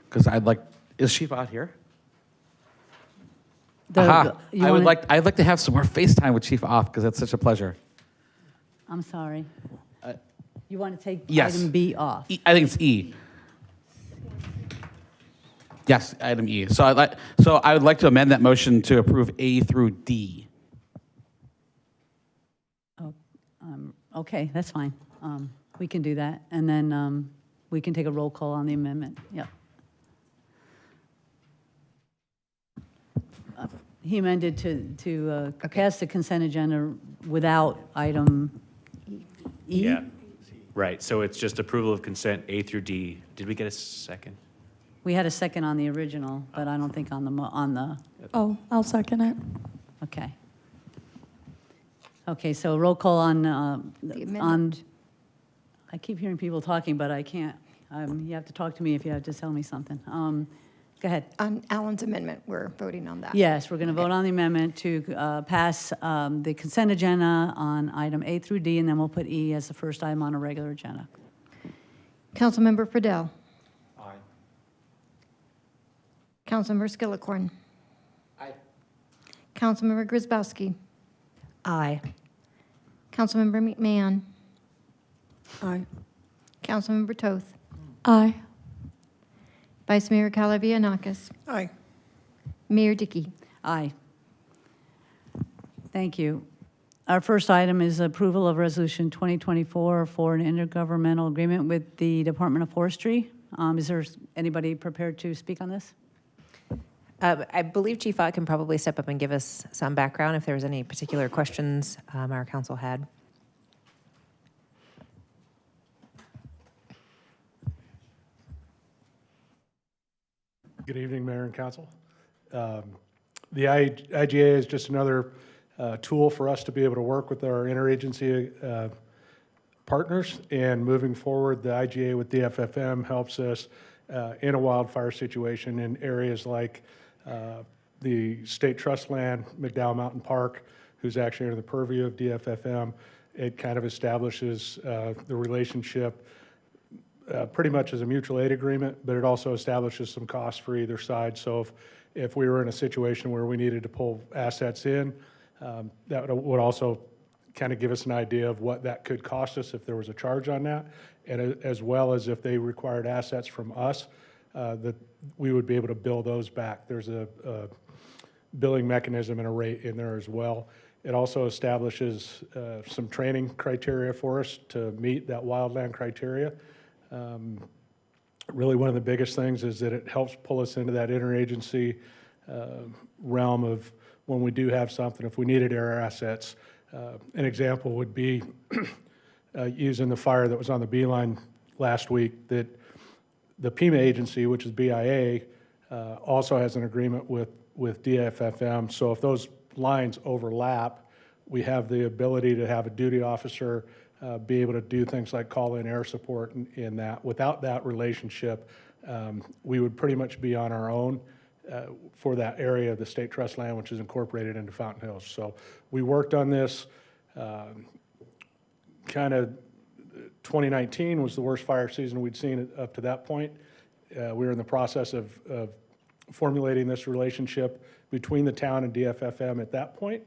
Because is Chief out here? I'd like to have some more FaceTime with Chief off because that's such a pleasure. I'm sorry. You want to take Yes. item B off? I think it's E. Yes, item E. So I would like to amend that motion to approve A through D. Okay, that's fine. We can do that. And then we can take a roll call on the amendment. Yep. He amended to pass the consent agenda without item E? Yeah, right. So it's just approval of consent A through D. Did we get a second? We had a second on the original, but I don't think on the. Oh, I'll second it. Okay. Okay, so roll call on, The amendment. I keep hearing people talking, but I can't. You have to talk to me if you have to tell me something. Go ahead. On Alan's amendment, we're voting on that. Yes, we're going to vote on the amendment to pass the consent agenda on item A through D, and then we'll put E as the first item on a regular agenda. Councilmember Friedel. Aye. Councilmember Skillicorn. Aye. Councilmember Grisbowski. Aye. Councilmember McMahon. Aye. Councilmember Toth. Aye. Vice Mayor Kalavianakis. Aye. Mayor Dickey. Aye. Thank you. Our first item is approval of Resolution 2024 for an intergovernmental agreement with the Department of Forestry. Is there anybody prepared to speak on this? I believe Chief Ott can probably step up and give us some background if there was any particular questions our council had. Good evening, Mayor and Council. The IGA is just another tool for us to be able to work with our interagency partners, and moving forward, the IGA with DFFM helps us in a wildfire situation in areas like the state trust land, McDowell Mountain Park, who's actually under the purview of DFFM. It kind of establishes the relationship pretty much as a mutual aid agreement, but it also establishes some costs for either side. So if we were in a situation where we needed to pull assets in, that would also kind of give us an idea of what that could cost us if there was a charge on that, and as well as if they required assets from us, that we would be able to bill those back. There's a billing mechanism and a rate in there as well. It also establishes some training criteria for us to meet that wildland criteria. Really one of the biggest things is that it helps pull us into that interagency realm of when we do have something, if we needed air assets. An example would be using the fire that was on the Beeline last week, that the PEMA agency, which is BIA, also has an agreement with DFFM. So if those lines overlap, we have the ability to have a duty officer be able to do things like call in air support in that. Without that relationship, we would pretty much be on our own for that area of the state trust land, which is incorporated into Fountain Hills. So we worked on this kind of 2019 was the worst fire season we'd seen up to that point. We were in the process of formulating this relationship between the town and DFFM at that point.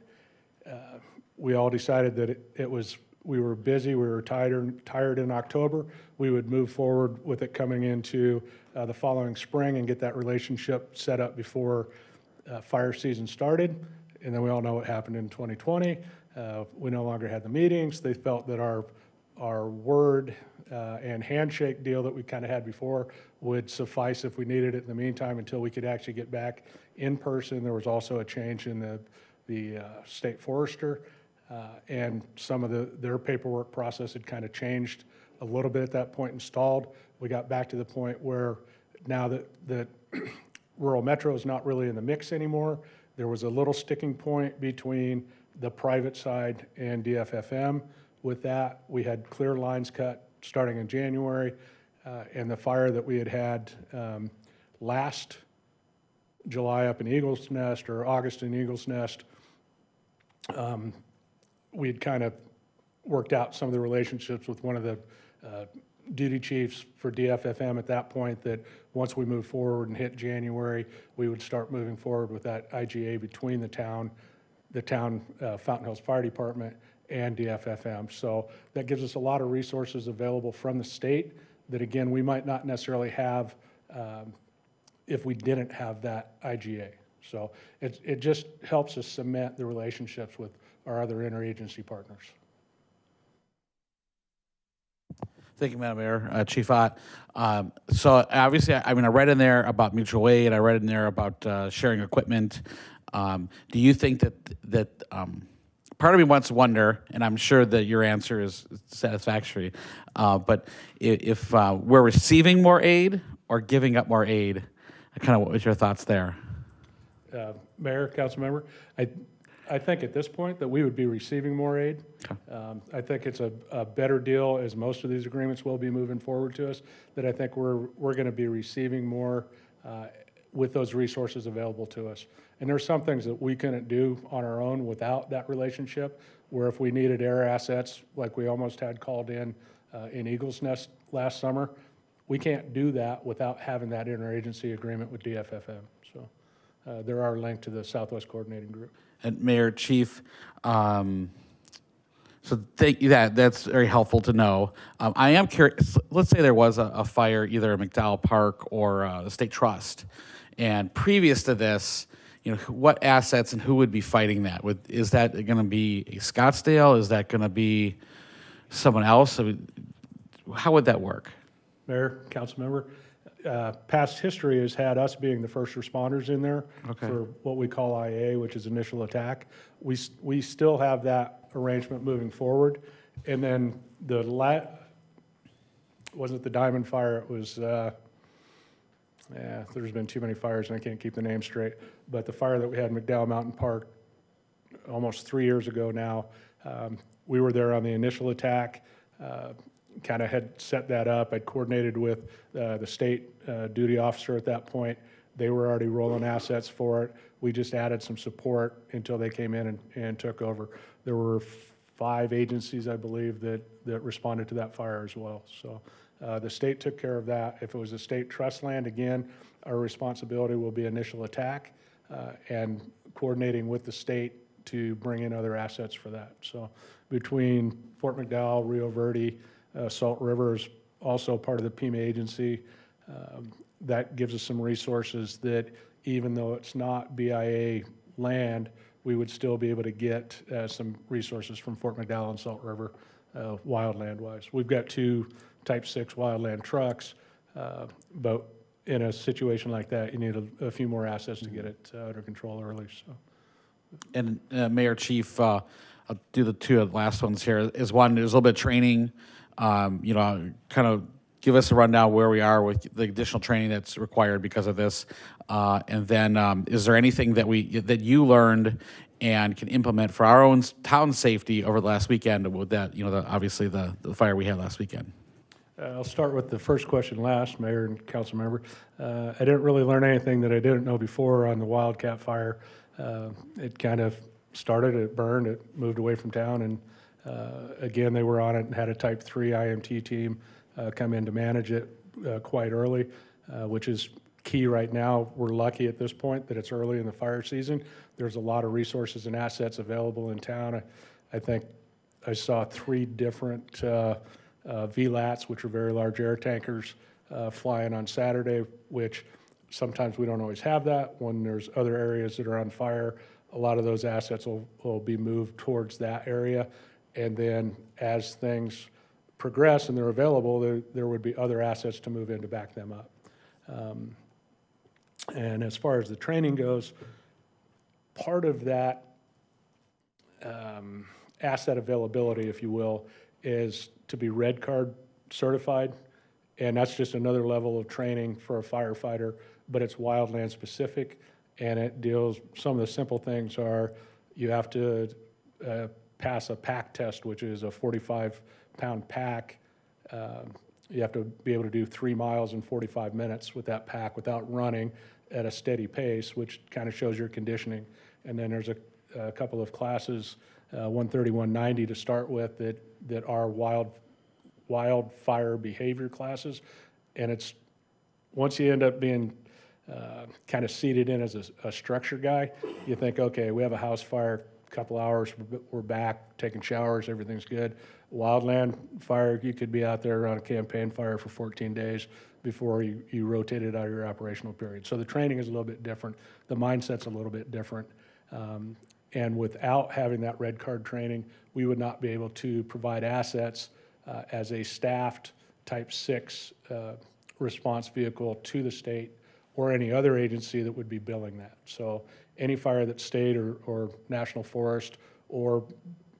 We all decided that we were busy, we were tired in October. We would move forward with it coming into the following spring and get that relationship set up before fire season started. And then we all know what happened in 2020. We no longer had the meetings. They felt that our word and handshake deal that we kind of had before would suffice if we needed it in the meantime until we could actually get back in person. There was also a change in the state forester and some of their paperwork process had kind of changed a little bit at that point and stalled. We got back to the point where now that rural metro is not really in the mix anymore, there was a little sticking point between the private side and DFFM. With that, we had clear lines cut starting in January, and the fire that we had last July up in Eagles Nest, or August in Eagles Nest, we had kind of worked out some of the relationships with one of the duty chiefs for DFFM at that point, that once we moved forward and hit January, we would start moving forward with that IGA between the town Fountain Hills Fire Department and DFFM. So that gives us a lot of resources available from the state that, again, we might not necessarily have if we didn't have that IGA. So it just helps us cement the relationships with our other interagency partners. Thank you, Madam Mayor. Chief Ott. So obviously, I mean, I read in there about mutual aid. I read in there about sharing equipment. Do you think that part of me wants to wonder, and I'm sure that your answer is satisfactory, but if we're receiving more aid or giving up more aid, kind of what was your thoughts there? Mayor, council member, I think at this point that we would be receiving more aid. Okay. I think it's a better deal, as most of these agreements will be moving forward to us, that I think we're going to be receiving more with those resources available to us. And there's some things that we couldn't do on our own without that relationship, where if we needed air assets, like we almost had called in Eagles Nest last summer, we can't do that without having that interagency agreement with DFFM. So there are linked to the Southwest Coordinating Group. And Mayor, Chief, so thank you. That's very helpful to know. I am curious. Let's say there was a fire either at McDowell Park or the State Trust, and previous to this, what assets and who would be fighting that? Is that going to be a Scottsdale? Is that going to be someone else? I mean, how would that work? Mayor, council member, past history has had us being the first responders in there for what we call IA, which is initial attack. We still have that arrangement moving forward. And then wasn't the Diamond Fire, it was, there's been too many fires and I can't keep the name straight, but the fire that we had in McDowell Mountain Park almost 3 years ago now, we were there on the initial attack. Kind of had set that up. I'd coordinated with the state duty officer at that point. They were already rolling assets for it. We just added some support until they came in and took over. There were 5 agencies, I believe, that responded to that fire as well. So the state took care of that. If it was a state trust land, again, our responsibility will be initial attack and coordinating with the state to bring in other assets for that. So between Fort McDowell, Rio Verde, Salt River is also part of the PEMA agency. That gives us some resources that, even though it's not BIA land, we would still be able to get some resources from Fort McDowell and Salt River, wildland-wise. We've got 2 Type 6 wildland trucks, but in a situation like that, you need a few more assets to get it under control early. So. And Mayor, Chief, I'll do the 2 last ones here. Is one, there's a little bit of training. Kind of give us a rundown where we are with the additional training that's required because of this, and then is there anything that you learned and can implement for our own town safety over the last weekend with that? Obviously the fire we had last weekend. I'll start with the first question last, Mayor and council member. I didn't really learn anything that I didn't know before on the Wildcat fire. It kind of started, it burned, it moved away from town, and again, they were on it and had a Type 3 IMT team come in to manage it quite early, which is key right now. We're lucky at this point that it's early in the fire season. There's a lot of resources and assets available in town. I think I saw 3 different VLATs, which are very large air tankers, flying on Saturday, which sometimes we don't always have that. When there's other areas that are on fire, a lot of those assets will be moved towards that area. And then as things progress and they're available, there would be other assets to move in to back them up. And as far as the training goes, part of that asset availability, if you will, is to be red card certified. And that's just another level of training for a firefighter, but it's wildland specific. And it deals, some of the simple things are you have to pass a pack test, which is a 45-pound pack. You have to be able to do 3 miles in 45 minutes with that pack without running at a steady pace, which kind of shows your conditioning. And then there's a couple of classes, 130, 190 to start with, that are wildfire behavior classes. And it's, once you end up being kind of seated in as a structure guy, you think, okay, we have a house fire, couple hours, we're back, taking showers, everything's good. Wildland fire, you could be out there on a campaign fire for 14 days before you rotated out of your operational period. So the training is a little bit different. The mindset's a little bit different. And without having that red card training, we would not be able to provide assets as a staffed type 6 response vehicle to the state or any other agency that would be billing that. So any fire that's state or National Forest or,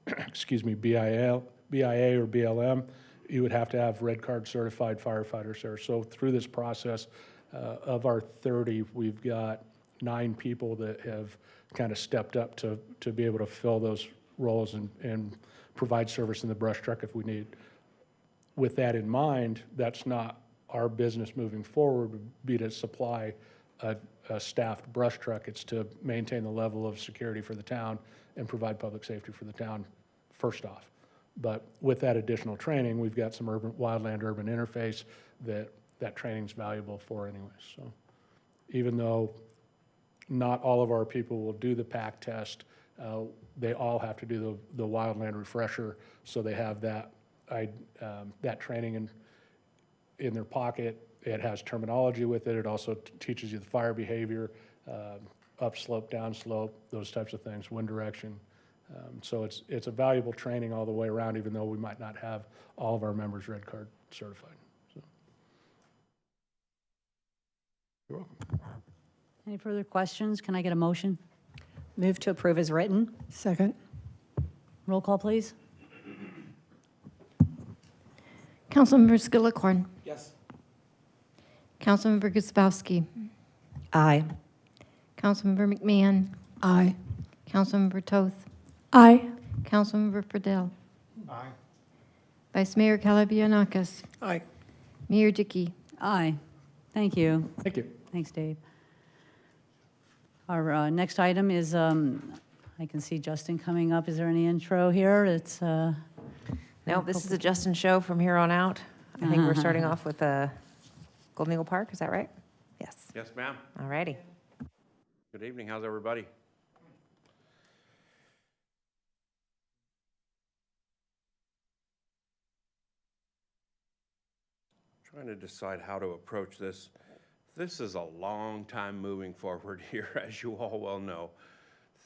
excuse me, BIA or BLM, you would have to have red card certified firefighters there. So through this process, of our 30, we've got 9 people that have kind of stepped up to be able to fill those roles and provide service in the brush truck if we need. With that in mind, that's not our business moving forward, would be to supply a staffed brush truck. It's to maintain the level of security for the town and provide public safety for the town first off. But with that additional training, we've got some wildland urban interface that training's valuable for anyways. So even though not all of our people will do the PAC test, they all have to do the wildland refresher, so they have that training in their pocket. It has terminology with it. It also teaches you the fire behavior, upslope, downslope, those types of things, wind direction. So it's a valuable training all the way around, even though we might not have all of our members red card certified. So. You're welcome. Any further questions? Can I get a motion? Move to approve as written. Second. Roll call, please. Councilmember Skillicorn. Yes. Councilmember Guzbowski. Aye. Councilmember McMahon. Aye. Councilmember Toth. Aye. Councilmember Fidel. Aye. Vice Mayor Calabianakis. Aye. Mayor Dickey. Aye. Thank you. Thank you. Thanks, Dave. Our next item is, I can see Justin coming up. Is there any intro here? It's No, this is a Justin show from here on out. I think we're starting off with Golden Eagle Park, is that right? Yes. Yes, ma'am. All righty. Good evening. How's everybody? Trying to decide how to approach this. This is a long time moving forward here, as you all well know.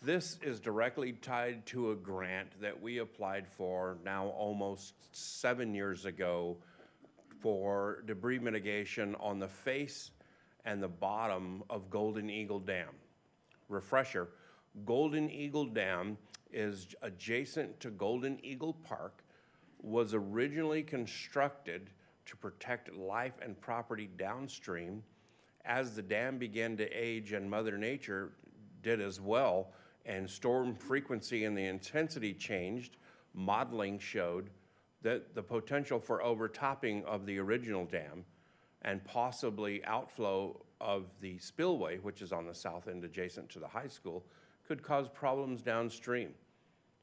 This is directly tied to a grant that we applied for now almost 7 years ago for debris mitigation on the face and the bottom of Golden Eagle Dam. Refresher, Golden Eagle Dam is adjacent to Golden Eagle Park, was originally constructed to protect life and property downstream. As the dam began to age and Mother Nature did as well, and storm frequency and the intensity changed, modeling showed that the potential for overtopping of the original dam and possibly outflow of the spillway, which is on the south end adjacent to the high school, could cause problems downstream.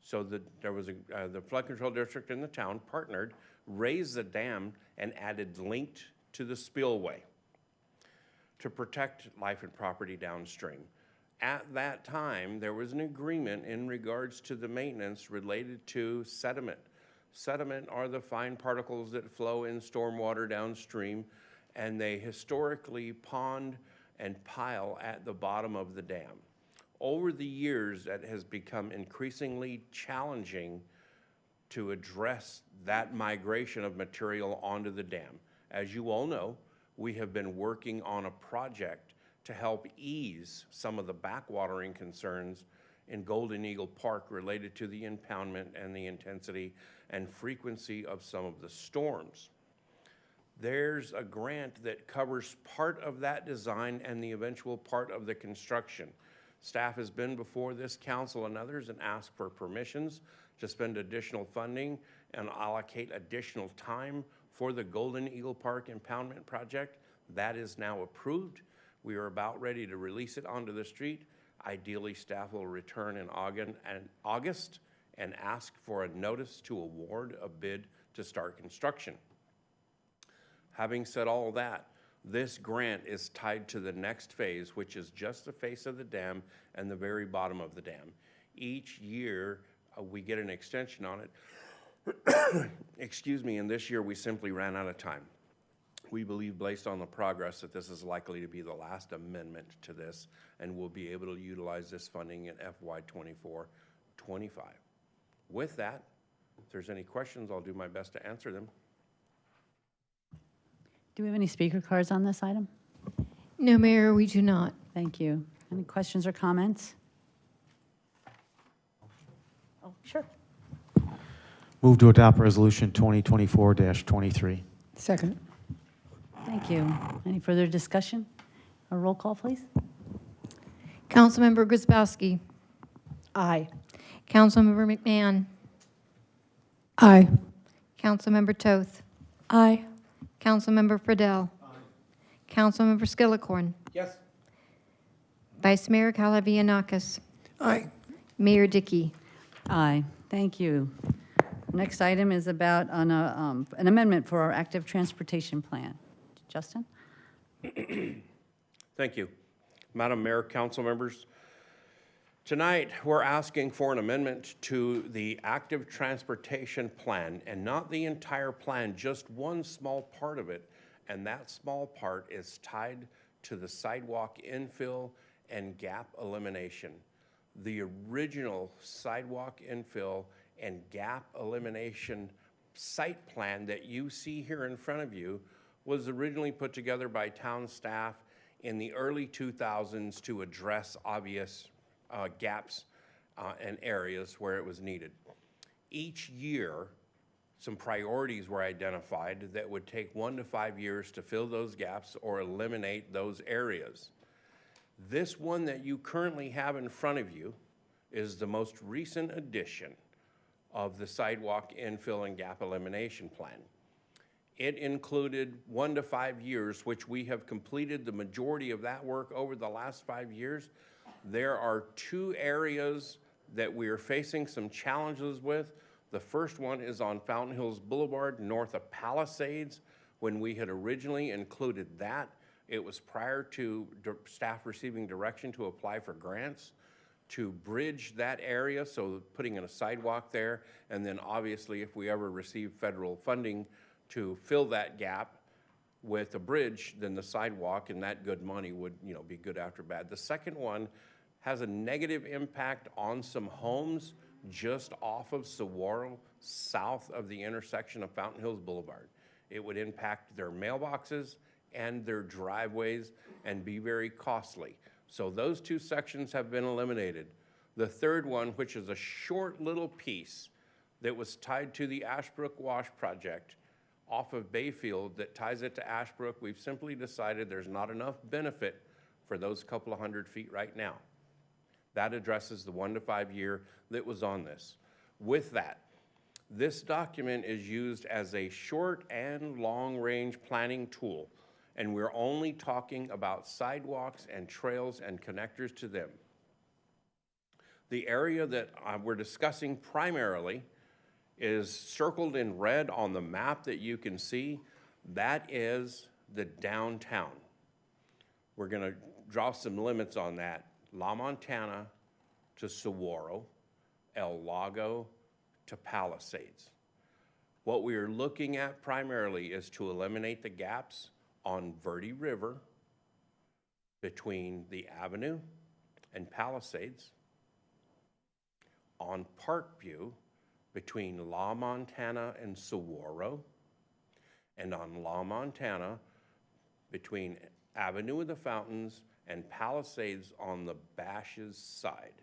So there was the flood control district in the town partnered, raised the dam, and added linked to the spillway to protect life and property downstream. At that time, there was an agreement in regards to the maintenance related to sediment. Sediment are the fine particles that flow in stormwater downstream, and they historically pond and pile at the bottom of the dam. Over the years, it has become increasingly challenging to address that migration of material onto the dam. As you all know, we have been working on a project to help ease some of the backwatering concerns in Golden Eagle Park related to the impoundment and the intensity and frequency of some of the storms. There's a grant that covers part of that design and the eventual part of the construction. Staff has been before this council and others and asked for permissions to spend additional funding and allocate additional time for the Golden Eagle Park impoundment project. That is now approved. We are about ready to release it onto the street. Ideally, staff will return in August and ask for a notice to award a bid to start construction. Having said all that, this grant is tied to the next phase, which is just the face of the dam and the very bottom of the dam. Each year, we get an extension on it. Excuse me, and this year we simply ran out of time. We believe, based on the progress, that this is likely to be the last amendment to this, and we'll be able to utilize this funding in FY '24-25. With that, if there's any questions, I'll do my best to answer them. Do we have any speaker cards on this item? No, Mayor, we do not. Thank you. Any questions or comments? Oh, sure. Move to adopt Resolution 2024-23. Second. Thank you. Any further discussion? A roll call, please. Councilmember Grzybowski. Aye. Councilmember McMahon. Aye. Councilmember Toth. Aye. Councilmember Friedel. Councilmember Skillicorn. Yes. Vice Mayor Kalavianakis. Aye. Mayor Dickey. Aye. Thank you. Next item is about an amendment for our active transportation plan. Justin? Thank you. Madam Mayor, council members, tonight we're asking for an amendment to the active transportation plan, and not the entire plan, just one small part of it, and that small part is tied to the sidewalk infill and gap elimination. The original sidewalk infill and gap elimination site plan that you see here in front of you was originally put together by town staff in the early 2000s to address obvious gaps and areas where it was needed. Each year, some priorities were identified that would take 1 to 5 years to fill those gaps or eliminate those areas. This one that you currently have in front of you is the most recent addition of the sidewalk infill and gap elimination plan. It included 1 to 5 years, which we have completed the majority of that work over the last 5 years. There are 2 areas that we are facing some challenges with. The first one is on Fountain Hills Boulevard, north of Palisades. When we had originally included that, it was prior to staff receiving direction to apply for grants to bridge that area, so putting in a sidewalk there, and then obviously if we ever receive federal funding to fill that gap with a bridge, then the sidewalk and that good money would, be good after bad. The second one has a negative impact on some homes just off of Saguaro, south of the intersection of Fountain Hills Boulevard. It would impact their mailboxes and their driveways and be very costly. So those 2 sections have been eliminated. The third one, which is a short little piece that was tied to the Ashbrook Wash project off of Bayfield that ties it to Ashbrook, we've simply decided there's not enough benefit for those couple of 100 feet right now. That addresses the 1 to 5 year that was on this. With that, this document is used as a short and long range planning tool, and we're only talking about sidewalks and trails and connectors to them. The area that we're discussing primarily is circled in red on the map that you can see. That is the downtown. We're going to draw some limits on that. La Montana to Saguaro, El Lago to Palisades. What we are looking at primarily is to eliminate the gaps on Verde River between the Avenue and Palisades, on Parkview between La Montana and Saguaro, and on La Montana between Avenue of the Fountains and Palisades on the Bashes side.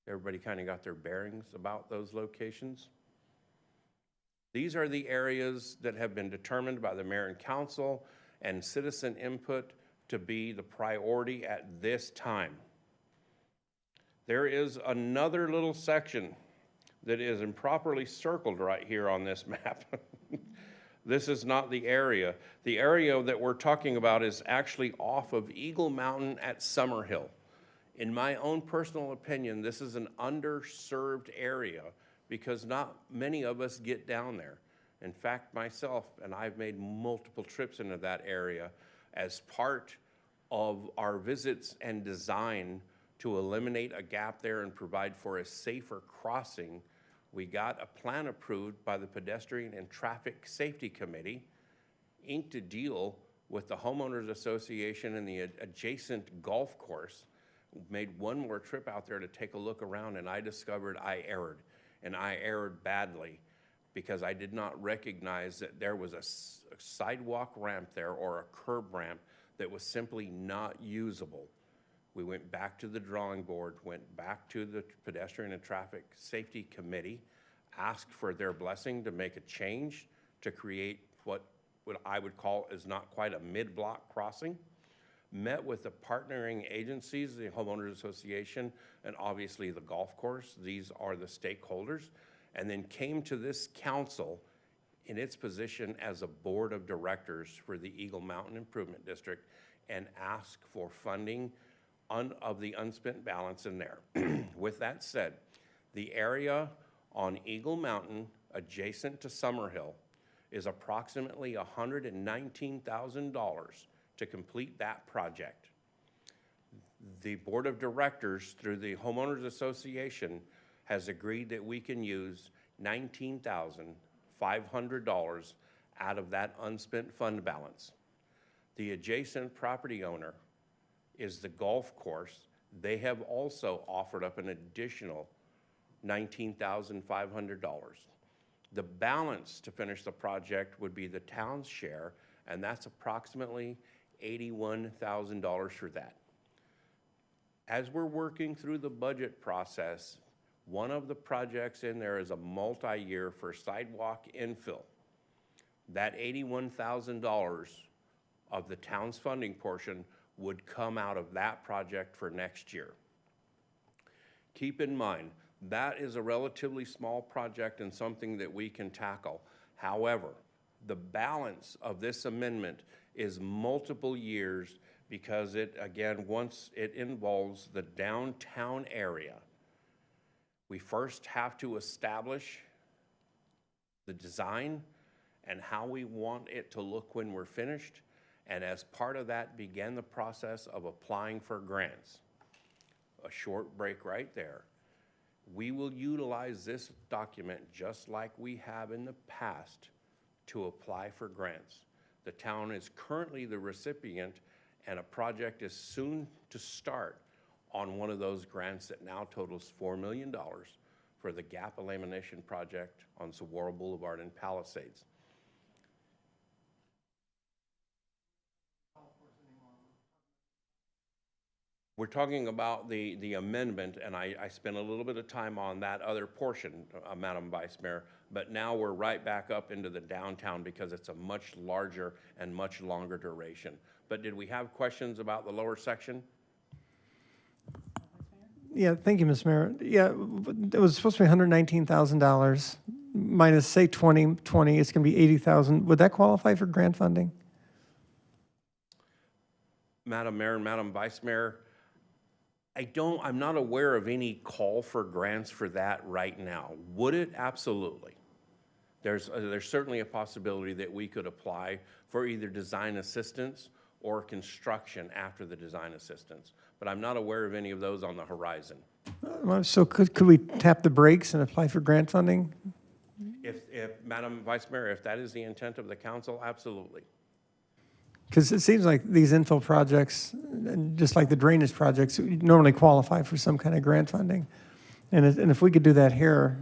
Everybody kind of got their bearings about those locations? These are the areas that have been determined by the mayor and council and citizen input to be the priority at this time. There is another little section that is improperly circled right here on this map. This is not the area. The area that we're talking about is actually off of Eagle Mountain at Summerhill. In my own personal opinion, this is an underserved area because not many of us get down there. In fact, myself and I've made multiple trips into that area as part of our visits and design to eliminate a gap there and provide for a safer crossing. We got a plan approved by the Pedestrian and Traffic Safety Committee, inked a deal with the Homeowners Association and the adjacent golf course. Made one more trip out there to take a look around, and I discovered I erred, and I erred badly because I did not recognize that there was a sidewalk ramp there or a curb ramp that was simply not usable. We went back to the drawing board, went back to the Pedestrian and Traffic Safety Committee, asked for their blessing to make a change to create what I would call is not quite a mid-block crossing. Met with the partnering agencies, the Homeowners Association, and obviously the golf course. These are the stakeholders. And then came to this council in its position as a board of directors for the Eagle Mountain Improvement District and asked for funding of the unspent balance in there. With that said, the area on Eagle Mountain adjacent to Summerhill is approximately $119,000 to complete that project. The board of directors through the Homeowners Association has agreed that we can use $19,500 out of that unspent fund balance. The adjacent property owner is the golf course. They have also offered up an additional $19,500. The balance to finish the project would be the town's share, and that's approximately $81,000 for that. As we're working through the budget process, one of the projects in there is a multi-year for sidewalk infill. That $81,000 of the town's funding portion would come out of that project for next year. Keep in mind, that is a relatively small project and something that we can tackle. However, the balance of this amendment is multiple years because it, again, once it involves the downtown area, we first have to establish the design and how we want it to look when we're finished. And as part of that, began the process of applying for grants. A short break right there. We will utilize this document just like we have in the past to apply for grants. The town is currently the recipient, and a project is soon to start on one of those grants that now totals $4 million for the gap elimination project on Saguaro Boulevard in Palisades. We're talking about the amendment, and I spent a little bit of time on that other portion, Madam Vice Mayor, but now we're right back up into the downtown because it's a much larger and much longer duration. But did we have questions about the lower section? Yeah, thank you, Ms. Mayor. Yeah, it was supposed to be $119,000 minus, say, 2020, it's going to be $80,000. Would that qualify for grant funding? Madam Mayor and Madam Vice Mayor, I'm not aware of any call for grants for that right now. Would it? Absolutely. There's certainly a possibility that we could apply for either design assistance or construction after the design assistance, but I'm not aware of any of those on the horizon. So could we tap the brakes and apply for grant funding? If Madam Vice Mayor, if that is the intent of the council, absolutely. Because it seems like these infill projects, just like the drainage projects, normally qualify for some kind of grant funding. And if we could do that here,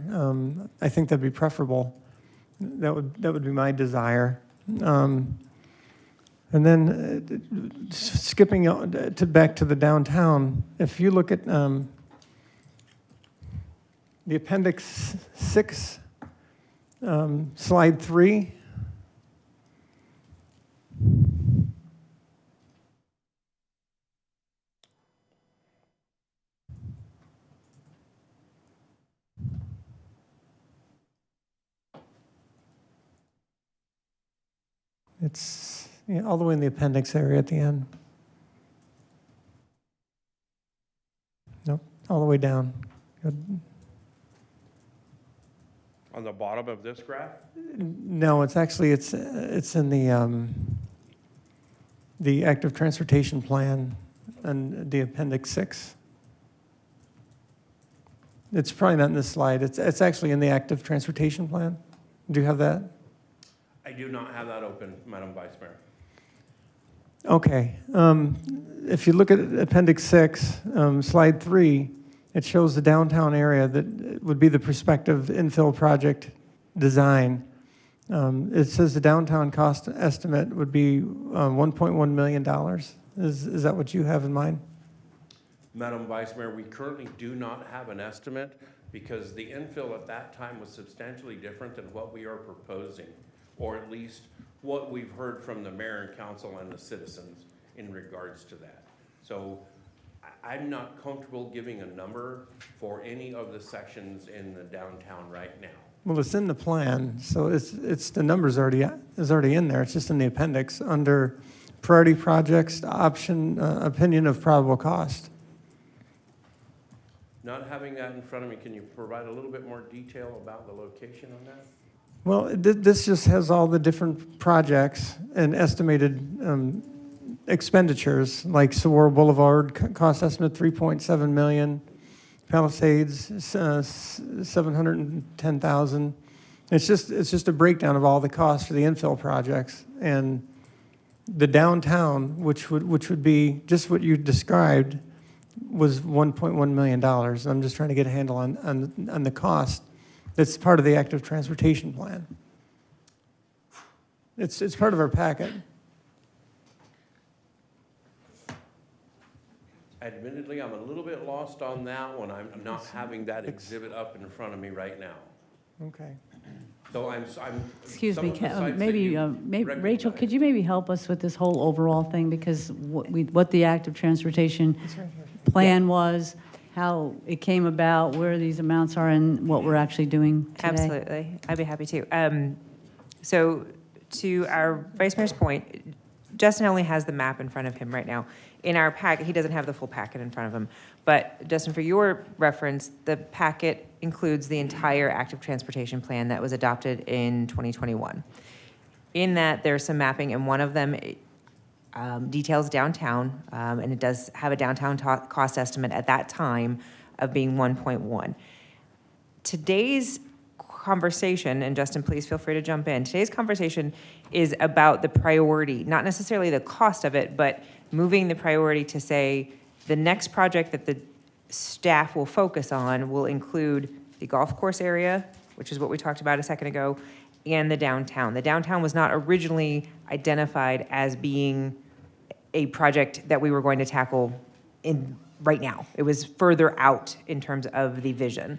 I think that'd be preferable. That would be my desire. And then skipping back to the downtown, if you look at the Appendix 6, Slide 3. It's all the way in the appendix area at the end. Nope, all the way down. Good. On the bottom of this graph? No, it's actually, it's in the active transportation plan and the appendix 6. It's probably not in this slide. It's actually in the active transportation plan. Do you have that? I do not have that open, Madam Vice Mayor. Okay. If you look at appendix 6, slide 3, it shows the downtown area that would be the prospective infill project design. It says the downtown cost estimate would be $1.1 million. Is that what you have in mind? Madam Vice Mayor, we currently do not have an estimate because the infill at that time was substantially different than what we are proposing, or at least what we've heard from the mayor and council and the citizens in regards to that. So I'm not comfortable giving a number for any of the sections in the downtown right now. Well, it's in the plan, so it's the numbers already in there. It's just in the appendix under priority projects, option, opinion of probable cost. Not having that in front of me, can you provide a little bit more detail about the location on that? Well, this just has all the different projects and estimated expenditures, like Saguaro Boulevard, cost estimate 3.7 million, Palisades, 710,000. It's just a breakdown of all the costs for the infill projects. And the downtown, which would be just what you described, was $1.1 million. I'm just trying to get a handle on the cost. It's part of the active transportation plan. It's part of our packet. Admittedly, I'm a little bit lost on that one. I'm not having that exhibit up in front of me right now. Okay. So I'm Excuse some me, of the sites that maybe, you maybe Rachel, recognize. could you maybe help us with this whole overall thing? Because what the active transportation plan was, how it came about, where these amounts are, and what we're actually doing today. Absolutely. I'd be happy to. So to our Vice Mayor's point, Justin only has the map in front of him right now. In our packet, he doesn't have the full packet in front of him. But Justin, for your reference, the packet includes the entire active transportation plan that was adopted in 2021. In that, there's some mapping, and one of them details downtown, and it does have a downtown cost estimate at that time of being 1.1. Today's conversation, and Justin, please feel free to jump in. Today's conversation is about the priority, not necessarily the cost of it, but moving the priority to say the next project that the staff will focus on will include the golf course area, which is what we talked about a second ago, and the downtown. The downtown was not originally identified as being a project that we were going to tackle in right now. It was further out in terms of the vision.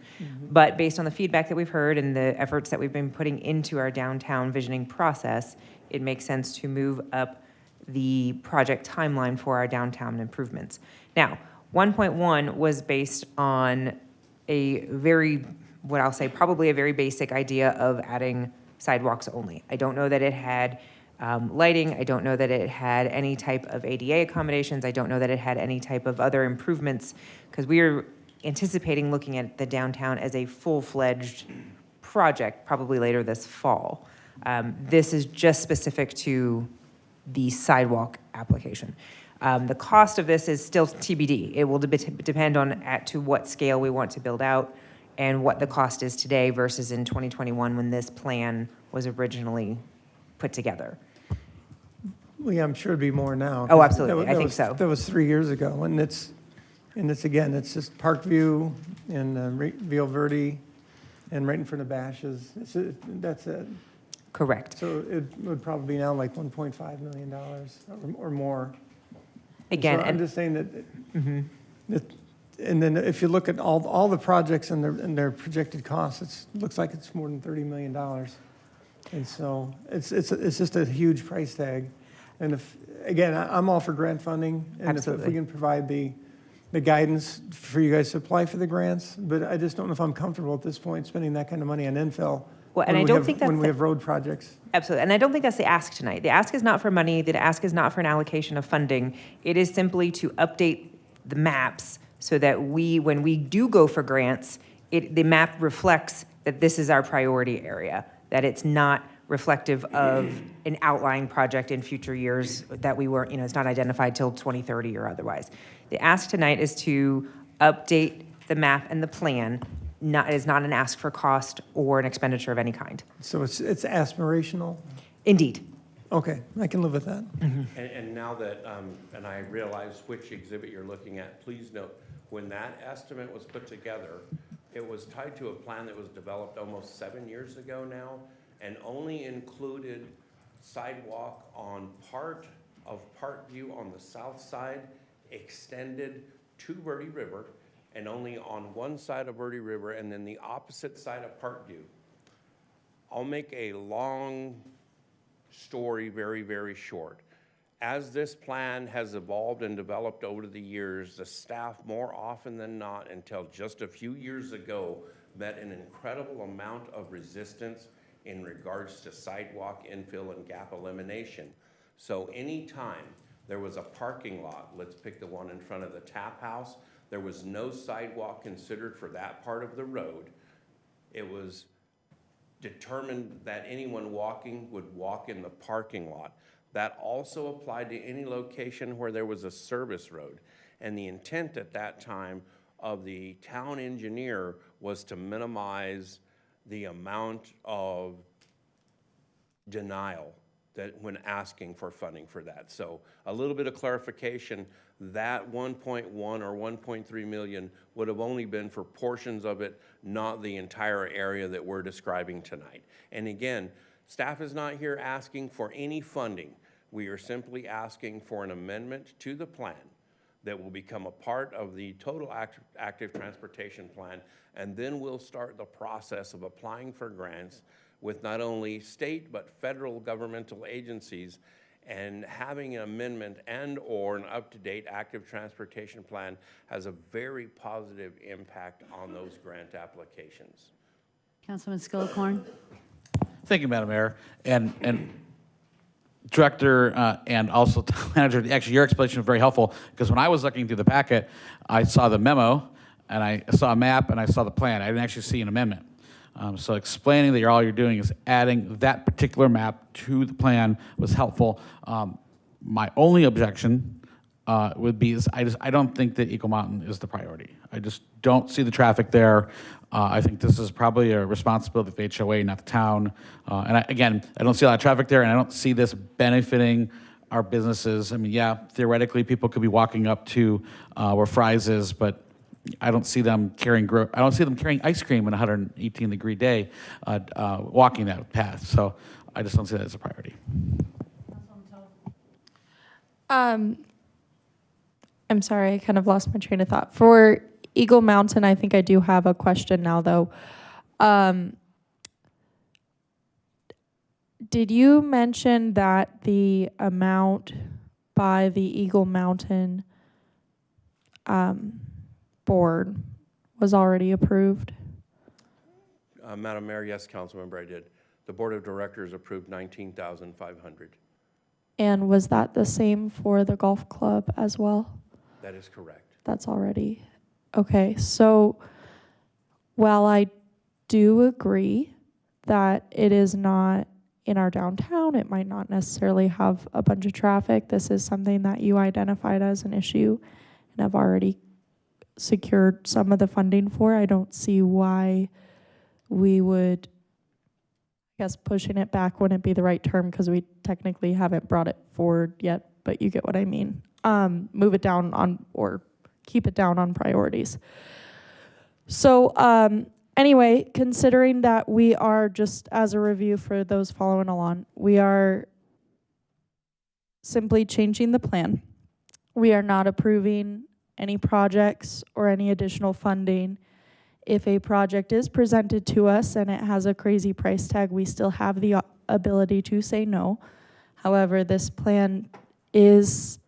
But based on the feedback that we've heard and the efforts that we've been putting into our downtown visioning process, it makes sense to move up the project timeline for our downtown improvements. Now, 1.1 was based on a very, what I'll say, probably a very basic idea of adding sidewalks only. I don't know that it had lighting. I don't know that it had any type of ADA accommodations. I don't know that it had any type of other improvements, because we are anticipating looking at the downtown as a full-fledged project probably later this fall. This is just specific to the sidewalk application. The cost of this is still TBD. It will depend on to what scale we want to build out and what the cost is today versus in 2021 when this plan was originally put together. Well, yeah, I'm sure it'd be more now. Oh, absolutely. I think was, so. That was 3 years ago, and it's again, it's just Parkview and Ville Verde, and right in front of Bash's. That's it. Correct. So it would probably be now like $1.5 million or more. Again, so I'm just saying that And then if you look at all the projects and their projected costs, it looks like it's more than $30 million. And so it's just a huge price tag. And if, again, I'm all for grant funding. And if we can provide the guidance for you guys to apply for the grants, but I just don't know if I'm comfortable at this point spending that kind of money on infill. Well, and I don't think that's when we have road projects. Absolutely. And I don't think that's the ask tonight. The ask is not for money. The ask is not for an allocation of funding. It is simply to update the maps so that when we do go for grants, the map reflects that this is our priority area, that it's not reflective of an outlying project in future years that we weren't, it's not identified till 2030 or otherwise. The ask tonight is to update the map and the plan. It is not an ask for cost or an expenditure of any kind. So it's aspirational? Indeed. Okay, I can live with that. And now that, and I realize which exhibit you're looking at, please note, when that estimate was put together, it was tied to a plan that was developed almost 7 years ago now, and only included sidewalk on part of Parkview on the south side, extended to Verde River, and only on one side of Verde River, and then the opposite side of Parkview. I'll make a long story very, very short. As this plan has evolved and developed over the years, the staff more often than not, until just a few years ago, met an incredible amount of resistance in regards to sidewalk infill and gap elimination. So anytime there was a parking lot, let's pick the one in front of the tap house, there was no sidewalk considered for that part of the road. It was determined that anyone walking would walk in the parking lot. That also applied to any location where there was a service road. And the intent at that time of the town engineer was to minimize the amount of denial that when asking for funding for that. So a little bit of clarification, that 1.1 or 1.3 million would have only been for portions of it, not the entire area that we're describing tonight. And again, staff is not here asking for any funding. We are simply asking for an amendment to the plan that will become a part of the total active transportation plan, and then we'll start the process of applying for grants with not only state but federal governmental agencies, and having an amendment and or an up-to-date active transportation plan has a very positive impact on those grant applications. Councilman Skillicorn. Thank you, Madam Mayor. And Director and also Town Manager, actually your explanation was very helpful, because when I was looking through the packet, I saw the memo, and I saw a map, and I saw the plan. I didn't actually see an amendment. So explaining that all you're doing is adding that particular map to the plan was helpful. My only objection would be is I don't think that Eagle Mountain is the priority. I just don't see the traffic there. I think this is probably a responsibility of the HOA, not the town. And I don't see a lot of traffic there, and I don't see this benefiting our businesses. I mean, yeah, theoretically, people could be walking up to where Fry's is, but I don't see them carrying ice cream in a 118-degree day, walking that path. So I just don't see that as a priority. I'm sorry, I kind of lost my train of thought. For Eagle Mountain, I think I do have a question now, though. Did you mention that the amount by the Eagle Mountain board was already approved? Madam Mayor, yes, Councilmember, I did. The Board of Directors approved $19,500. And was that the same for the golf club as well? That is correct. That's already, okay. So while I do agree that it is not in our downtown, it might not necessarily have a bunch of traffic. This is something that you identified as an issue and have already secured some of the funding for. I don't see why we would, I guess pushing it back wouldn't be the right term, because we technically haven't brought it forward yet, but you get what I mean. Move it down on, or keep it down on priorities. So anyway, considering that we are, just as a review for those following along, we are simply changing the plan. We are not approving any projects or any additional funding. If a project is presented to us and it has a crazy price tag, we still have the ability to say no. However, this plan is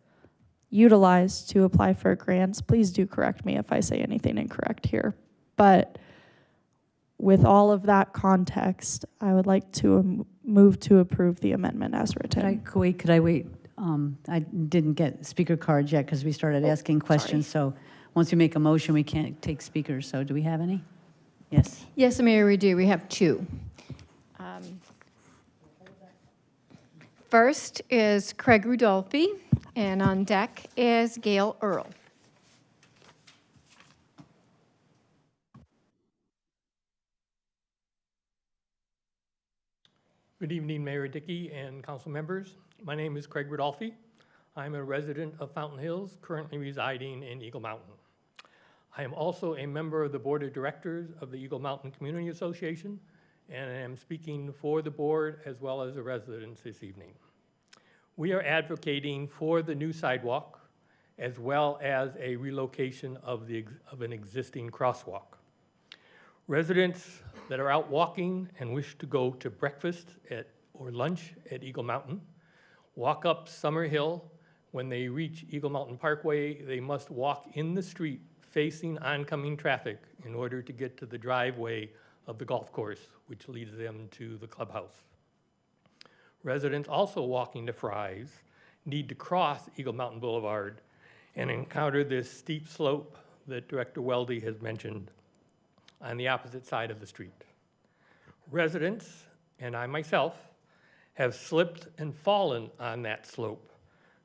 utilized to apply for grants. Please do correct me if I say anything incorrect here. But with all of that context, I would like to move to approve the amendment as written. Could I wait? I didn't get speaker cards yet because we started asking questions. So once we make a motion, we can't take speakers. So do we have any? Yes. Yes, Mayor, we do. We have two. First is Craig Rudolphi, and on deck is Gail Earl. Good evening, Mayor Dickey and council members. My name is Craig Rudolphi. I'm a resident of Fountain Hills, currently residing in Eagle Mountain. I am also a member of the board of directors of the Eagle Mountain Community Association, and I am speaking for the board as well as the residents this evening. We are advocating for the new sidewalk as well as a relocation of an existing crosswalk. Residents that are out walking and wish to go to breakfast or lunch at Eagle Mountain walk up Summer Hill. When they reach Eagle Mountain Parkway, they must walk in the street facing oncoming traffic in order to get to the driveway of the golf course, which leads them to the clubhouse. Residents also walking to Fry's need to cross Eagle Mountain Boulevard and encounter this steep slope that Director Weldy has mentioned on the opposite side of the street. Residents, and I myself, have slipped and fallen on that slope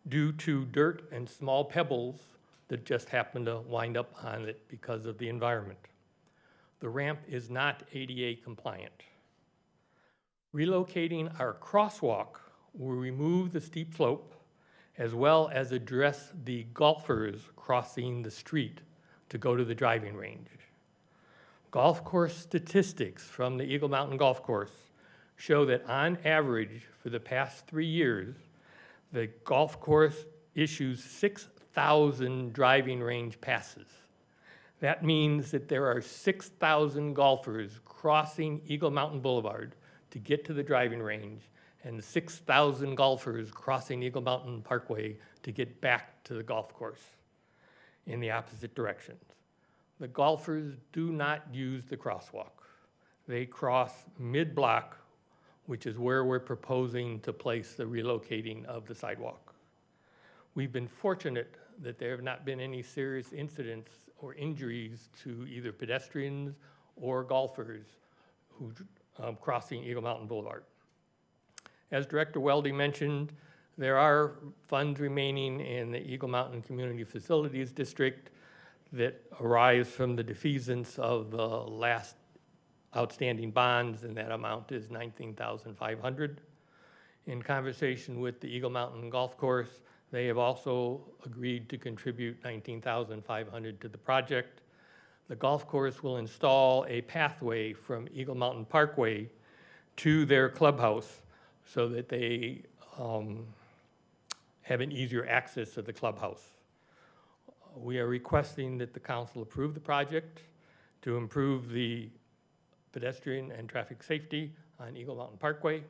due to dirt and small pebbles that just happen to wind up on it because of the environment. The ramp is not ADA compliant. Relocating our crosswalk will remove the steep slope as well as address the golfers crossing the street to go to the driving range. Golf course statistics from the Eagle Mountain Golf Course show that on average for the past 3 years, the golf course issues 6,000 driving range passes. That means that there are 6,000 golfers crossing Eagle Mountain Boulevard to get to the driving range and 6,000 golfers crossing Eagle Mountain Parkway to get back to the golf course in the opposite directions. The golfers do not use the crosswalk. They cross mid-block, which is where we're proposing to place the relocating of the sidewalk. We've been fortunate that there have not been any serious incidents or injuries to either pedestrians or golfers who crossing Eagle Mountain Boulevard. As Director Weldy mentioned, there are funds remaining in the Eagle Mountain Community Facilities District that arise from the defeasance of the last outstanding bonds, and that amount is $19,500. In conversation with the Eagle Mountain Golf Course, they have also agreed to contribute $19,500 to the project. The golf course will install a pathway from Eagle Mountain Parkway to their clubhouse so that they have an easier access to the clubhouse. We are requesting that the council approve the project to improve the pedestrian and traffic safety on Eagle Mountain Parkway.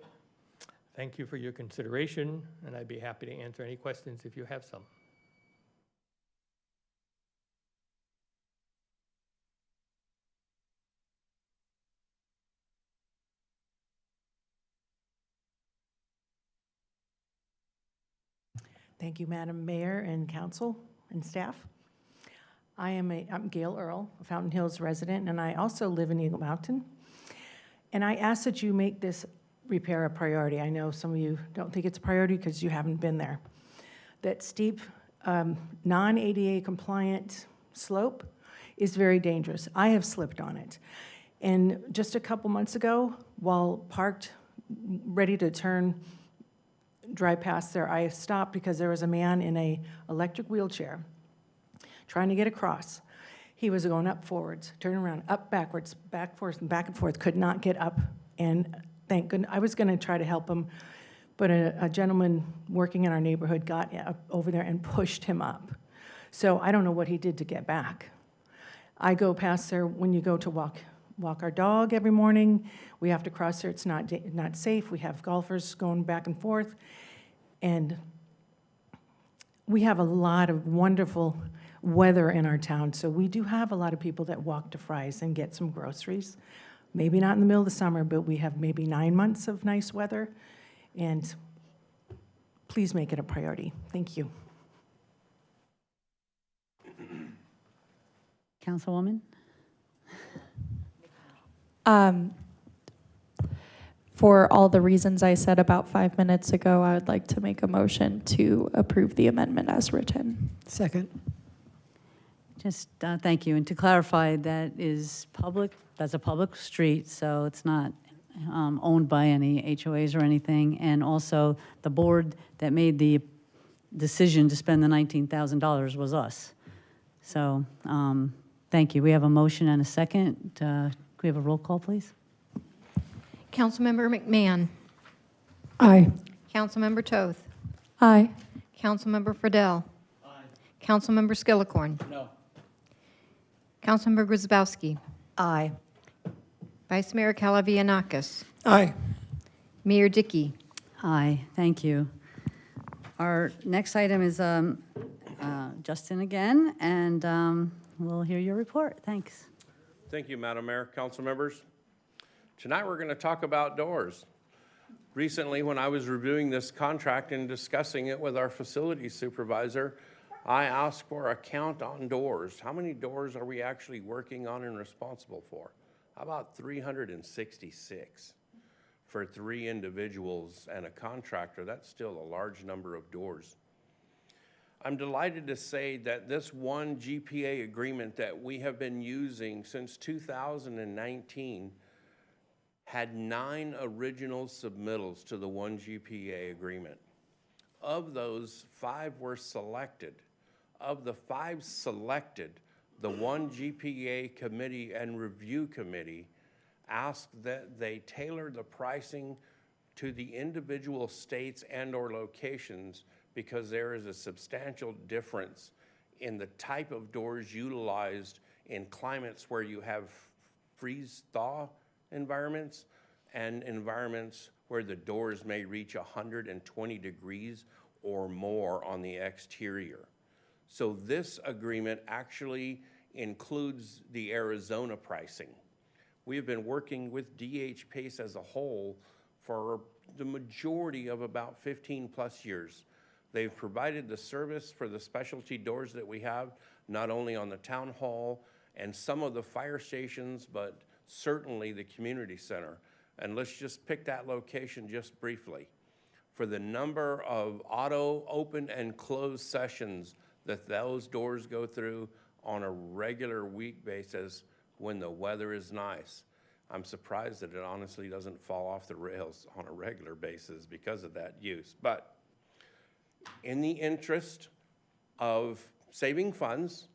Thank you for your consideration, and I'd be happy to answer any questions if you have some. Thank you, Madam Mayor and council and staff. I'm Gail Earl, a Fountain Hills resident, and I also live in Eagle Mountain. And I ask that you make this repair a priority. I know some of you don't think it's a priority because you haven't been there. That steep, non-ADA compliant slope is very dangerous. I have slipped on it. And just a couple months ago, while parked, ready to drive past there, I stopped because there was a man in an electric wheelchair trying to get across. He was going up forwards, turning around, up backwards, back forth, and back and forth, could not get up. And thank goodness, I was going to try to help him, but a gentleman working in our neighborhood got up over there and pushed him up. So I don't know what he did to get back. I go past there when you go to walk our dog every morning. We have to cross there. It's not safe. We have golfers going back and forth. And we have a lot of wonderful weather in our town. So we do have a lot of people that walk to Fry's and get some groceries. Maybe not in the middle of the summer, but we have maybe 9 months of nice weather. And please make it a priority. Thank you. Councilwoman? For all the reasons I said about 5 minutes ago, I would like to make a motion to approve the amendment as written. Second. Just thank you. And to clarify, that is public, that's a public street, so it's not owned by any HOAs or anything. And also, the board that made the decision to spend the $19,000 was us. So thank you. We have a motion and a second. Can we have a roll call, please? Councilmember McMahon. Aye. Councilmember Toth. Aye. Councilmember Friedel. Aye. Councilmember Skillicorn. No. Councilmember Grzybowski. Aye. Vice Mayor Calavianakis. Aye. Mayor Dickey. Aye, thank you. Our next item is Justin again, and we'll hear your report. Thanks. Thank you, Madam Mayor, council members. Tonight we're going to talk about doors. Recently, when I was reviewing this contract and discussing it with our facilities supervisor, I asked for a count on doors. How many doors are we actually working on and responsible for? How about 366 for 3 individuals and a contractor? That's still a large number of doors. I'm delighted to say that this one GPA agreement that we have been using since 2019 had 9 original submittals to the one GPA agreement. Of those, 5 were selected. Of the 5 selected, the one GPA committee and review committee asked that they tailor the pricing to the individual states and or locations because there is a substantial difference in the type of doors utilized in climates where you have freeze-thaw environments and environments where the doors may reach 120 degrees or more on the exterior. So this agreement actually includes the Arizona pricing. We have been working with DH Pace as a whole for the majority of about 15 plus years. They've provided the service for the specialty doors that we have, not only on the town hall and some of the fire stations, but certainly the community center. And let's just pick that location just briefly. For the number of auto open and close sessions that those doors go through on a regular week basis when the weather is nice, I'm surprised that it honestly doesn't fall off the rails on a regular basis because of that use. But in the interest of saving funds,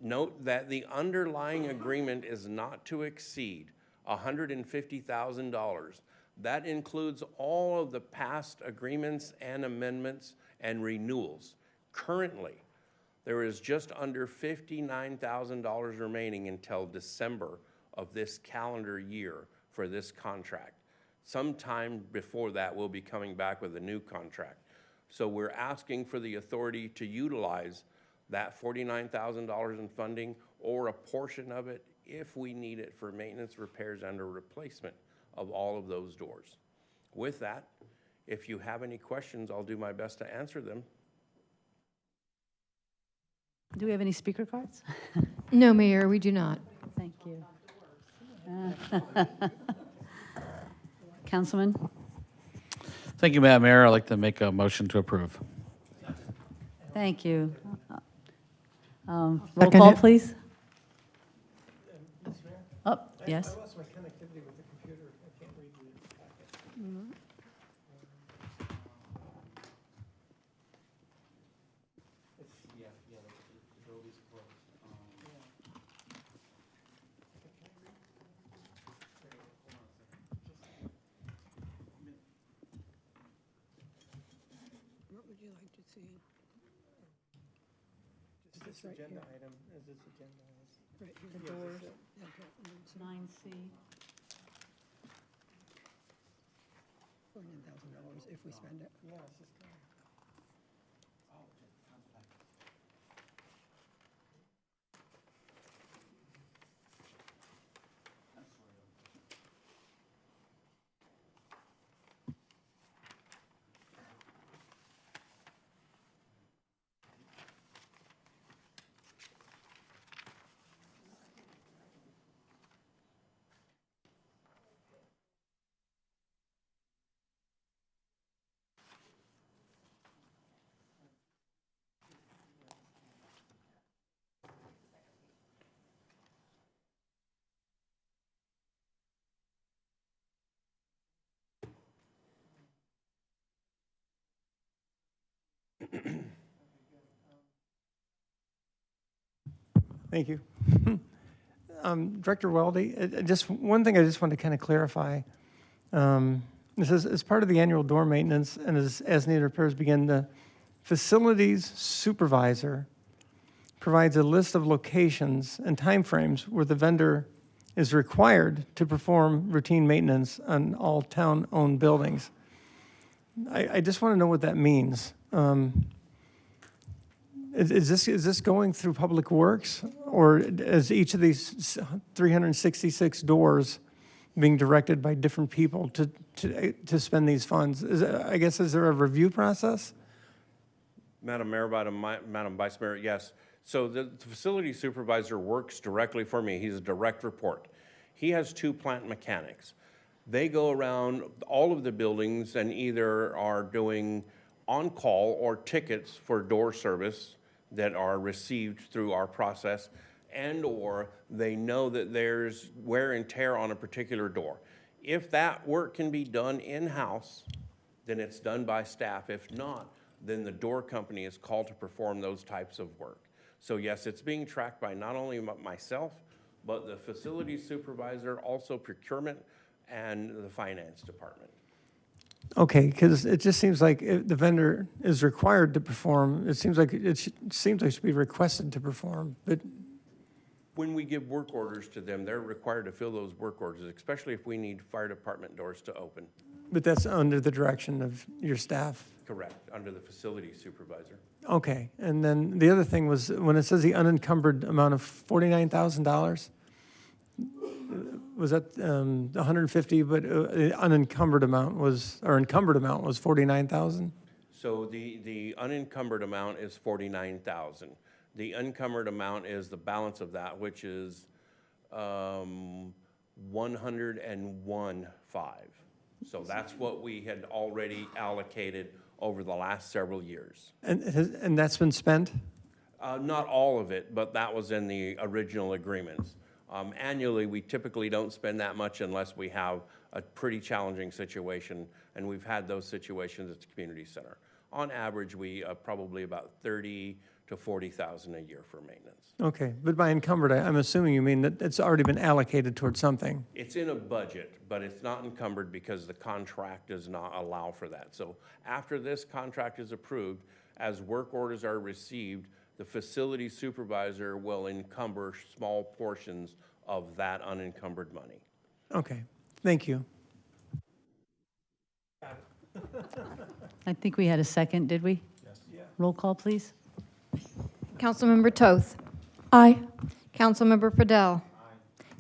note that the underlying agreement is not to exceed $150,000. That includes all of the past agreements and amendments and renewals. Currently, there is just under $59,000 remaining until December of this calendar year for this contract. Sometime before that, we'll be coming back with a new contract. So we're asking for the authority to utilize that $49,000 in funding or a portion of it if we need it for maintenance, repairs, and a replacement of all of those doors. With that, if you have any questions, I'll do my best to answer them. Do we have any speaker cards? No, Mayor, we do not. Thank you. Councilman? Thank you, Madam Mayor. I'd like to make a motion to approve. Thank you. Roll call, please. Oh, yes. I lost my connectivity with the computer. I can't read the packet. What would you like to see? This agenda item, is this agenda? Right, the doors. Okay, 9C. $49,000 if we spend it. Yeah, it's just kind of. Thank you. Director Weldy, just one thing I just want to kind of clarify. This is as part of the annual door maintenance and as needed repairs begin, the facilities supervisor provides a list of locations and timeframes where the vendor is required to perform routine maintenance on all town-owned buildings. I just want to know what that means. Is this going through Public Works, or is each of these 366 doors being directed by different people to spend these funds? I guess, is there a review process? Madam Mayor, Madam Vice Mayor, yes. So the facility supervisor works directly for me. He's a direct report. He has 2 plant mechanics. They go around all of the buildings and either are doing on-call or tickets for door service that are received through our process, and or they know that there's wear and tear on a particular door. If that work can be done in-house, then it's done by staff. If not, then the door company is called to perform those types of work. So yes, it's being tracked by not only myself, but the facility supervisor, also procurement, and the finance department. Okay, because it just seems like if the vendor is required to perform, it seems like it should be requested to perform, but. When we give work orders to them, they're required to fill those work orders, especially if we need fire department doors to open. But that's under the direction of your staff? Correct, under the facility supervisor. Okay, and then the other thing was, when it says the unencumbered amount of $49,000, was that 150, but the unencumbered amount was, or encumbered amount was 49,000? So the unencumbered amount is 49,000. The encumbered amount is the balance of that, which is 101.5. So that's what we had already allocated over the last several years. And that's been spent? Not all of it, but that was in the original agreements. Annually, we typically don't spend that much unless we have a pretty challenging situation, and we've had those situations at the community center. On average, we probably about 30 to 40,000 a year for maintenance. Okay, but by encumbered, I'm assuming you mean that it's already been allocated towards something? It's in a budget, but it's not encumbered because the contract does not allow for that. So after this contract is approved, as work orders are received, the facility supervisor will encumber small portions of that unencumbered money. Okay, thank you. I think we had a second, did we? Yes. Yeah. Roll call, please. Councilmember Toth. Aye. Councilmember Fidel.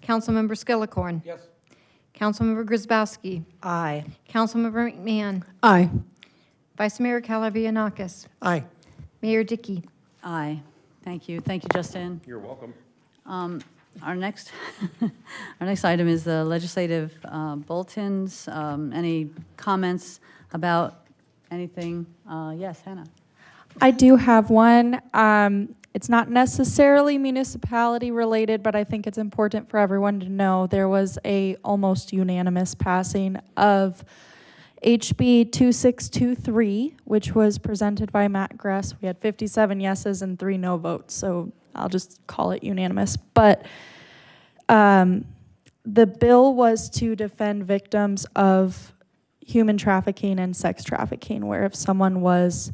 Councilmember Skillicorn. Yes. Councilmember Grzybowski. Aye. Councilmember McMahon. Aye. Vice Mayor Calavianakis. Aye. Mayor Dickey. Aye. Thank you. Thank you, Justin. You're welcome. Our next, our next item is the legislative bulletins. Any comments about anything? Yes, Hannah. I do have one. It's not necessarily municipality related, but I think it's important for everyone to know there was a almost unanimous passing of HB 2623, which was presented by Matt Gress. We had 57 yeses and 3 no votes, so I'll just call it unanimous. But the bill was to defend victims of human trafficking and sex trafficking, where if someone was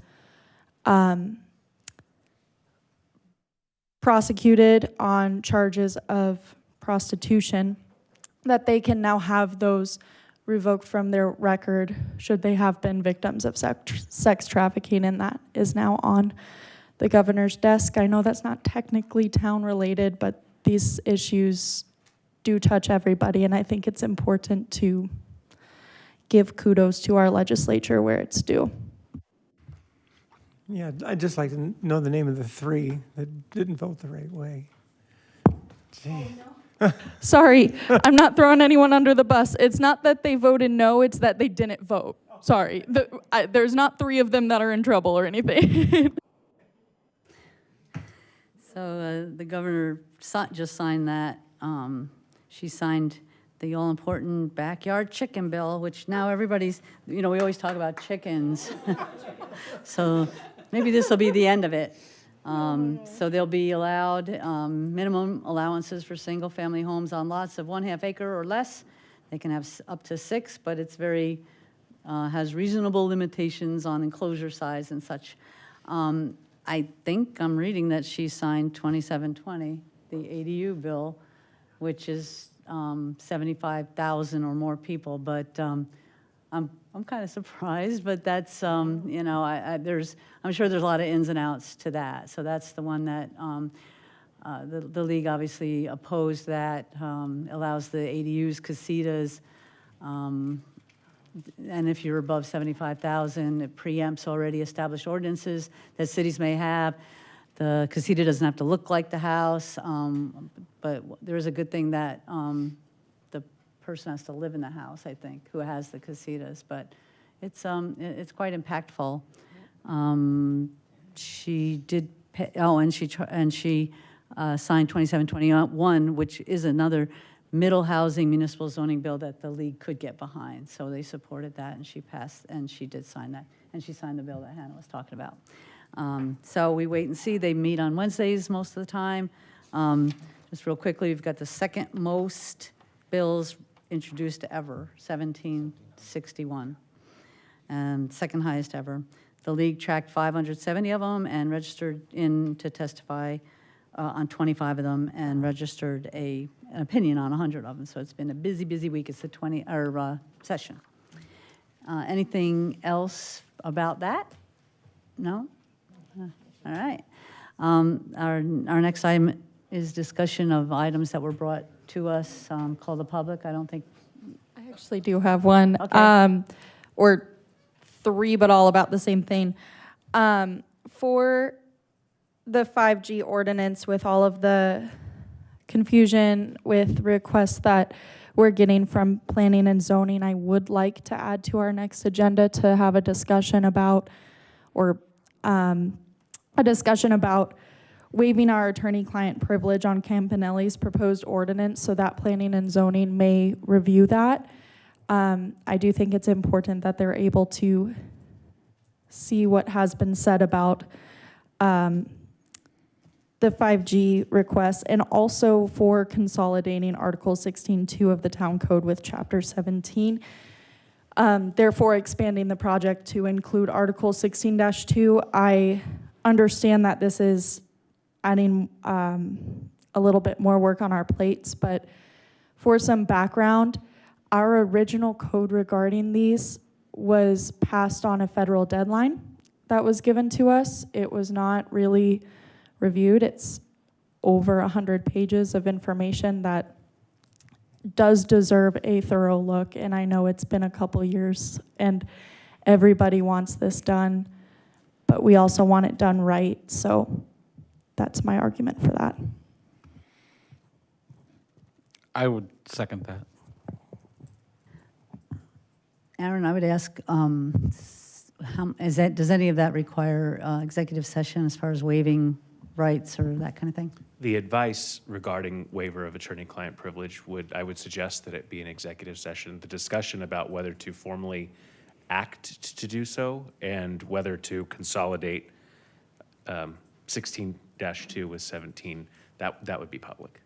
prosecuted on charges of prostitution, that they can now have those revoked from their record should they have been victims of sex trafficking, and that is now on the governor's desk. I know that's not technically town related, but these issues do touch everybody, and I think it's important to give kudos to our legislature where it's due. Yeah, I'd just like to know the name of the 3 that didn't vote the right way. Gee. Sorry, I'm not throwing anyone under the bus. It's not that they voted no, it's that they didn't vote. Sorry, there's not 3 of them that are in trouble or anything. So the governor just signed that. She signed the all-important backyard chicken bill, which now everybody's, we always talk about chickens. So maybe this will be the end of it. So they'll be allowed minimum allowances for single-family homes on lots of 1/2 acre or less. They can have up to 6, but it's has reasonable limitations on enclosure size and such. I think I'm reading that she signed 2720, the ADU bill, which is 75,000 or more people, but I'm kind of surprised, but that's, I'm sure there's a lot of ins and outs to that. So that's the one that the league obviously opposed, that allows the ADUs, casitas, and if you're above 75,000, it preempts already established ordinances that cities may have. The casita doesn't have to look like the house, but there is a good thing that the person has to live in the house, I think, who has the casitas. But it's quite impactful. She did pay, and she signed 2721, which is another middle housing municipal zoning bill that the league could get behind. So they supported that, and she passed, and she did sign that, and she signed the bill that Hannah was talking about. So we wait and see. They meet on Wednesdays most of the time. Just real quickly, we've got the second most bills introduced ever, 1761, and second highest ever. The league tracked 570 of them and registered in to testify on 25 of them, and registered an opinion on 100 of them. So it's been a busy, busy week. It's the session. Anything else about that? No? All right. Our next item is discussion of items that were brought to us, called the public. I don't think. I actually do have one, Okay. Or 3, but all about the same thing. For the 5G ordinance, with all of the confusion with requests that we're getting from planning and zoning, I would like to add to our next agenda to have a discussion about, or a discussion about waiving our attorney-client privilege on Campanelli's proposed ordinance, so that planning and zoning may review that. I do think it's important that they're able to see what has been said about the 5G requests, and also for consolidating Article 16.2 of the Town Code with Chapter 17. Therefore, expanding the project to include Article 16-2. I understand that this is adding a little bit more work on our plates, but for some background, our original code regarding these was passed on a federal deadline that was given to us. It was not really reviewed. It's over 100 pages of information that does deserve a thorough look, and I know it's been a couple years and everybody wants this done, but we also want it done right, so that's my argument for that. I would second that. Aaron, I would ask, does any of that require executive session as far as waiving rights or that kind of thing? The advice regarding waiver of attorney-client privilege I would suggest that it be an executive session. The discussion about whether to formally act to do so and whether to consolidate 16-2 with 17, that would be public.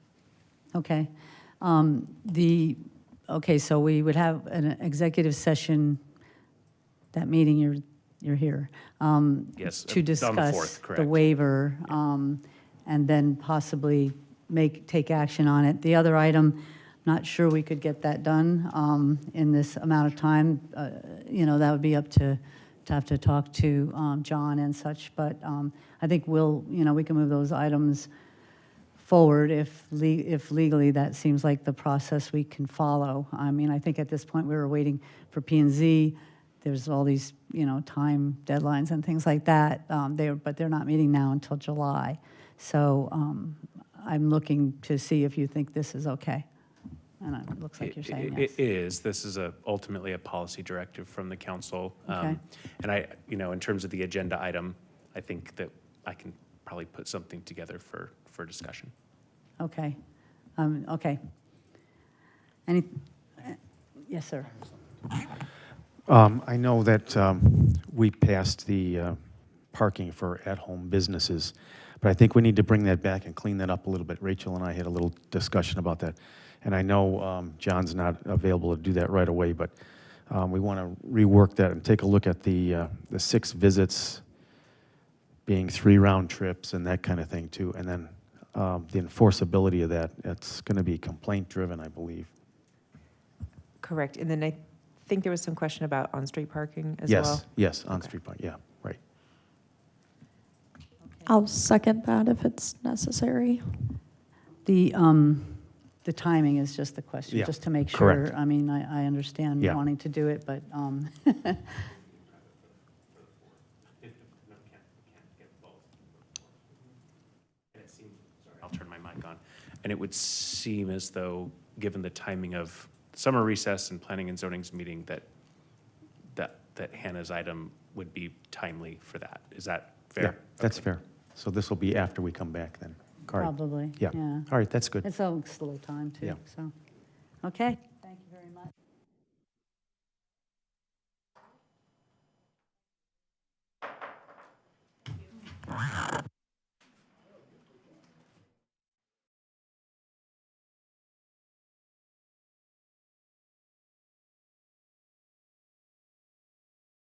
Okay. Okay, so we would have an executive session, that meeting you're here, Yes, to on the discuss 4th, the correct. waiver. and then possibly take action on it. The other item, not sure we could get that done in this amount of time. That would be up to have to talk to John and such, but I think we can move those items forward if legally that seems like the process we can follow. I mean, I think at this point we were waiting for P&Z. There's all these, time deadlines and things like that. But they're not meeting now until July. So I'm looking to see if you think this is okay. And it looks like you're saying yes. It is. This is ultimately a policy directive from the council. Okay. And in terms of the agenda item, I think that I can probably put something together for discussion. Okay. Okay. Yes, sir. I know that we passed the parking for at-home businesses, but I think we need to bring that back and clean that up a little bit. Rachel and I had a little discussion about that. And I know John's not available to do that right away, but we want to rework that and take a look at the 6 visits being 3 round trips and that kind of thing too. And then the enforceability of that, it's going to be complaint driven, I believe. Correct. And then I think there was some question about on-street parking as well. Yes, on-street parking, yeah, right. I'll second that if it's necessary. The timing is just the question, Yeah, just to make sure. correct. I mean, I understand Yeah. wanting to do it, but I'll turn my mic on. And it would seem as though, given the timing of summer recess and planning and zoning's meeting, that Hannah's item would be timely for that. Is that fair? Yeah, that's fair. So this will be after we come back then. All right. probably, Yeah. yeah. All right, that's good. It's a slow time too, Yeah. so. Okay, thank you very much.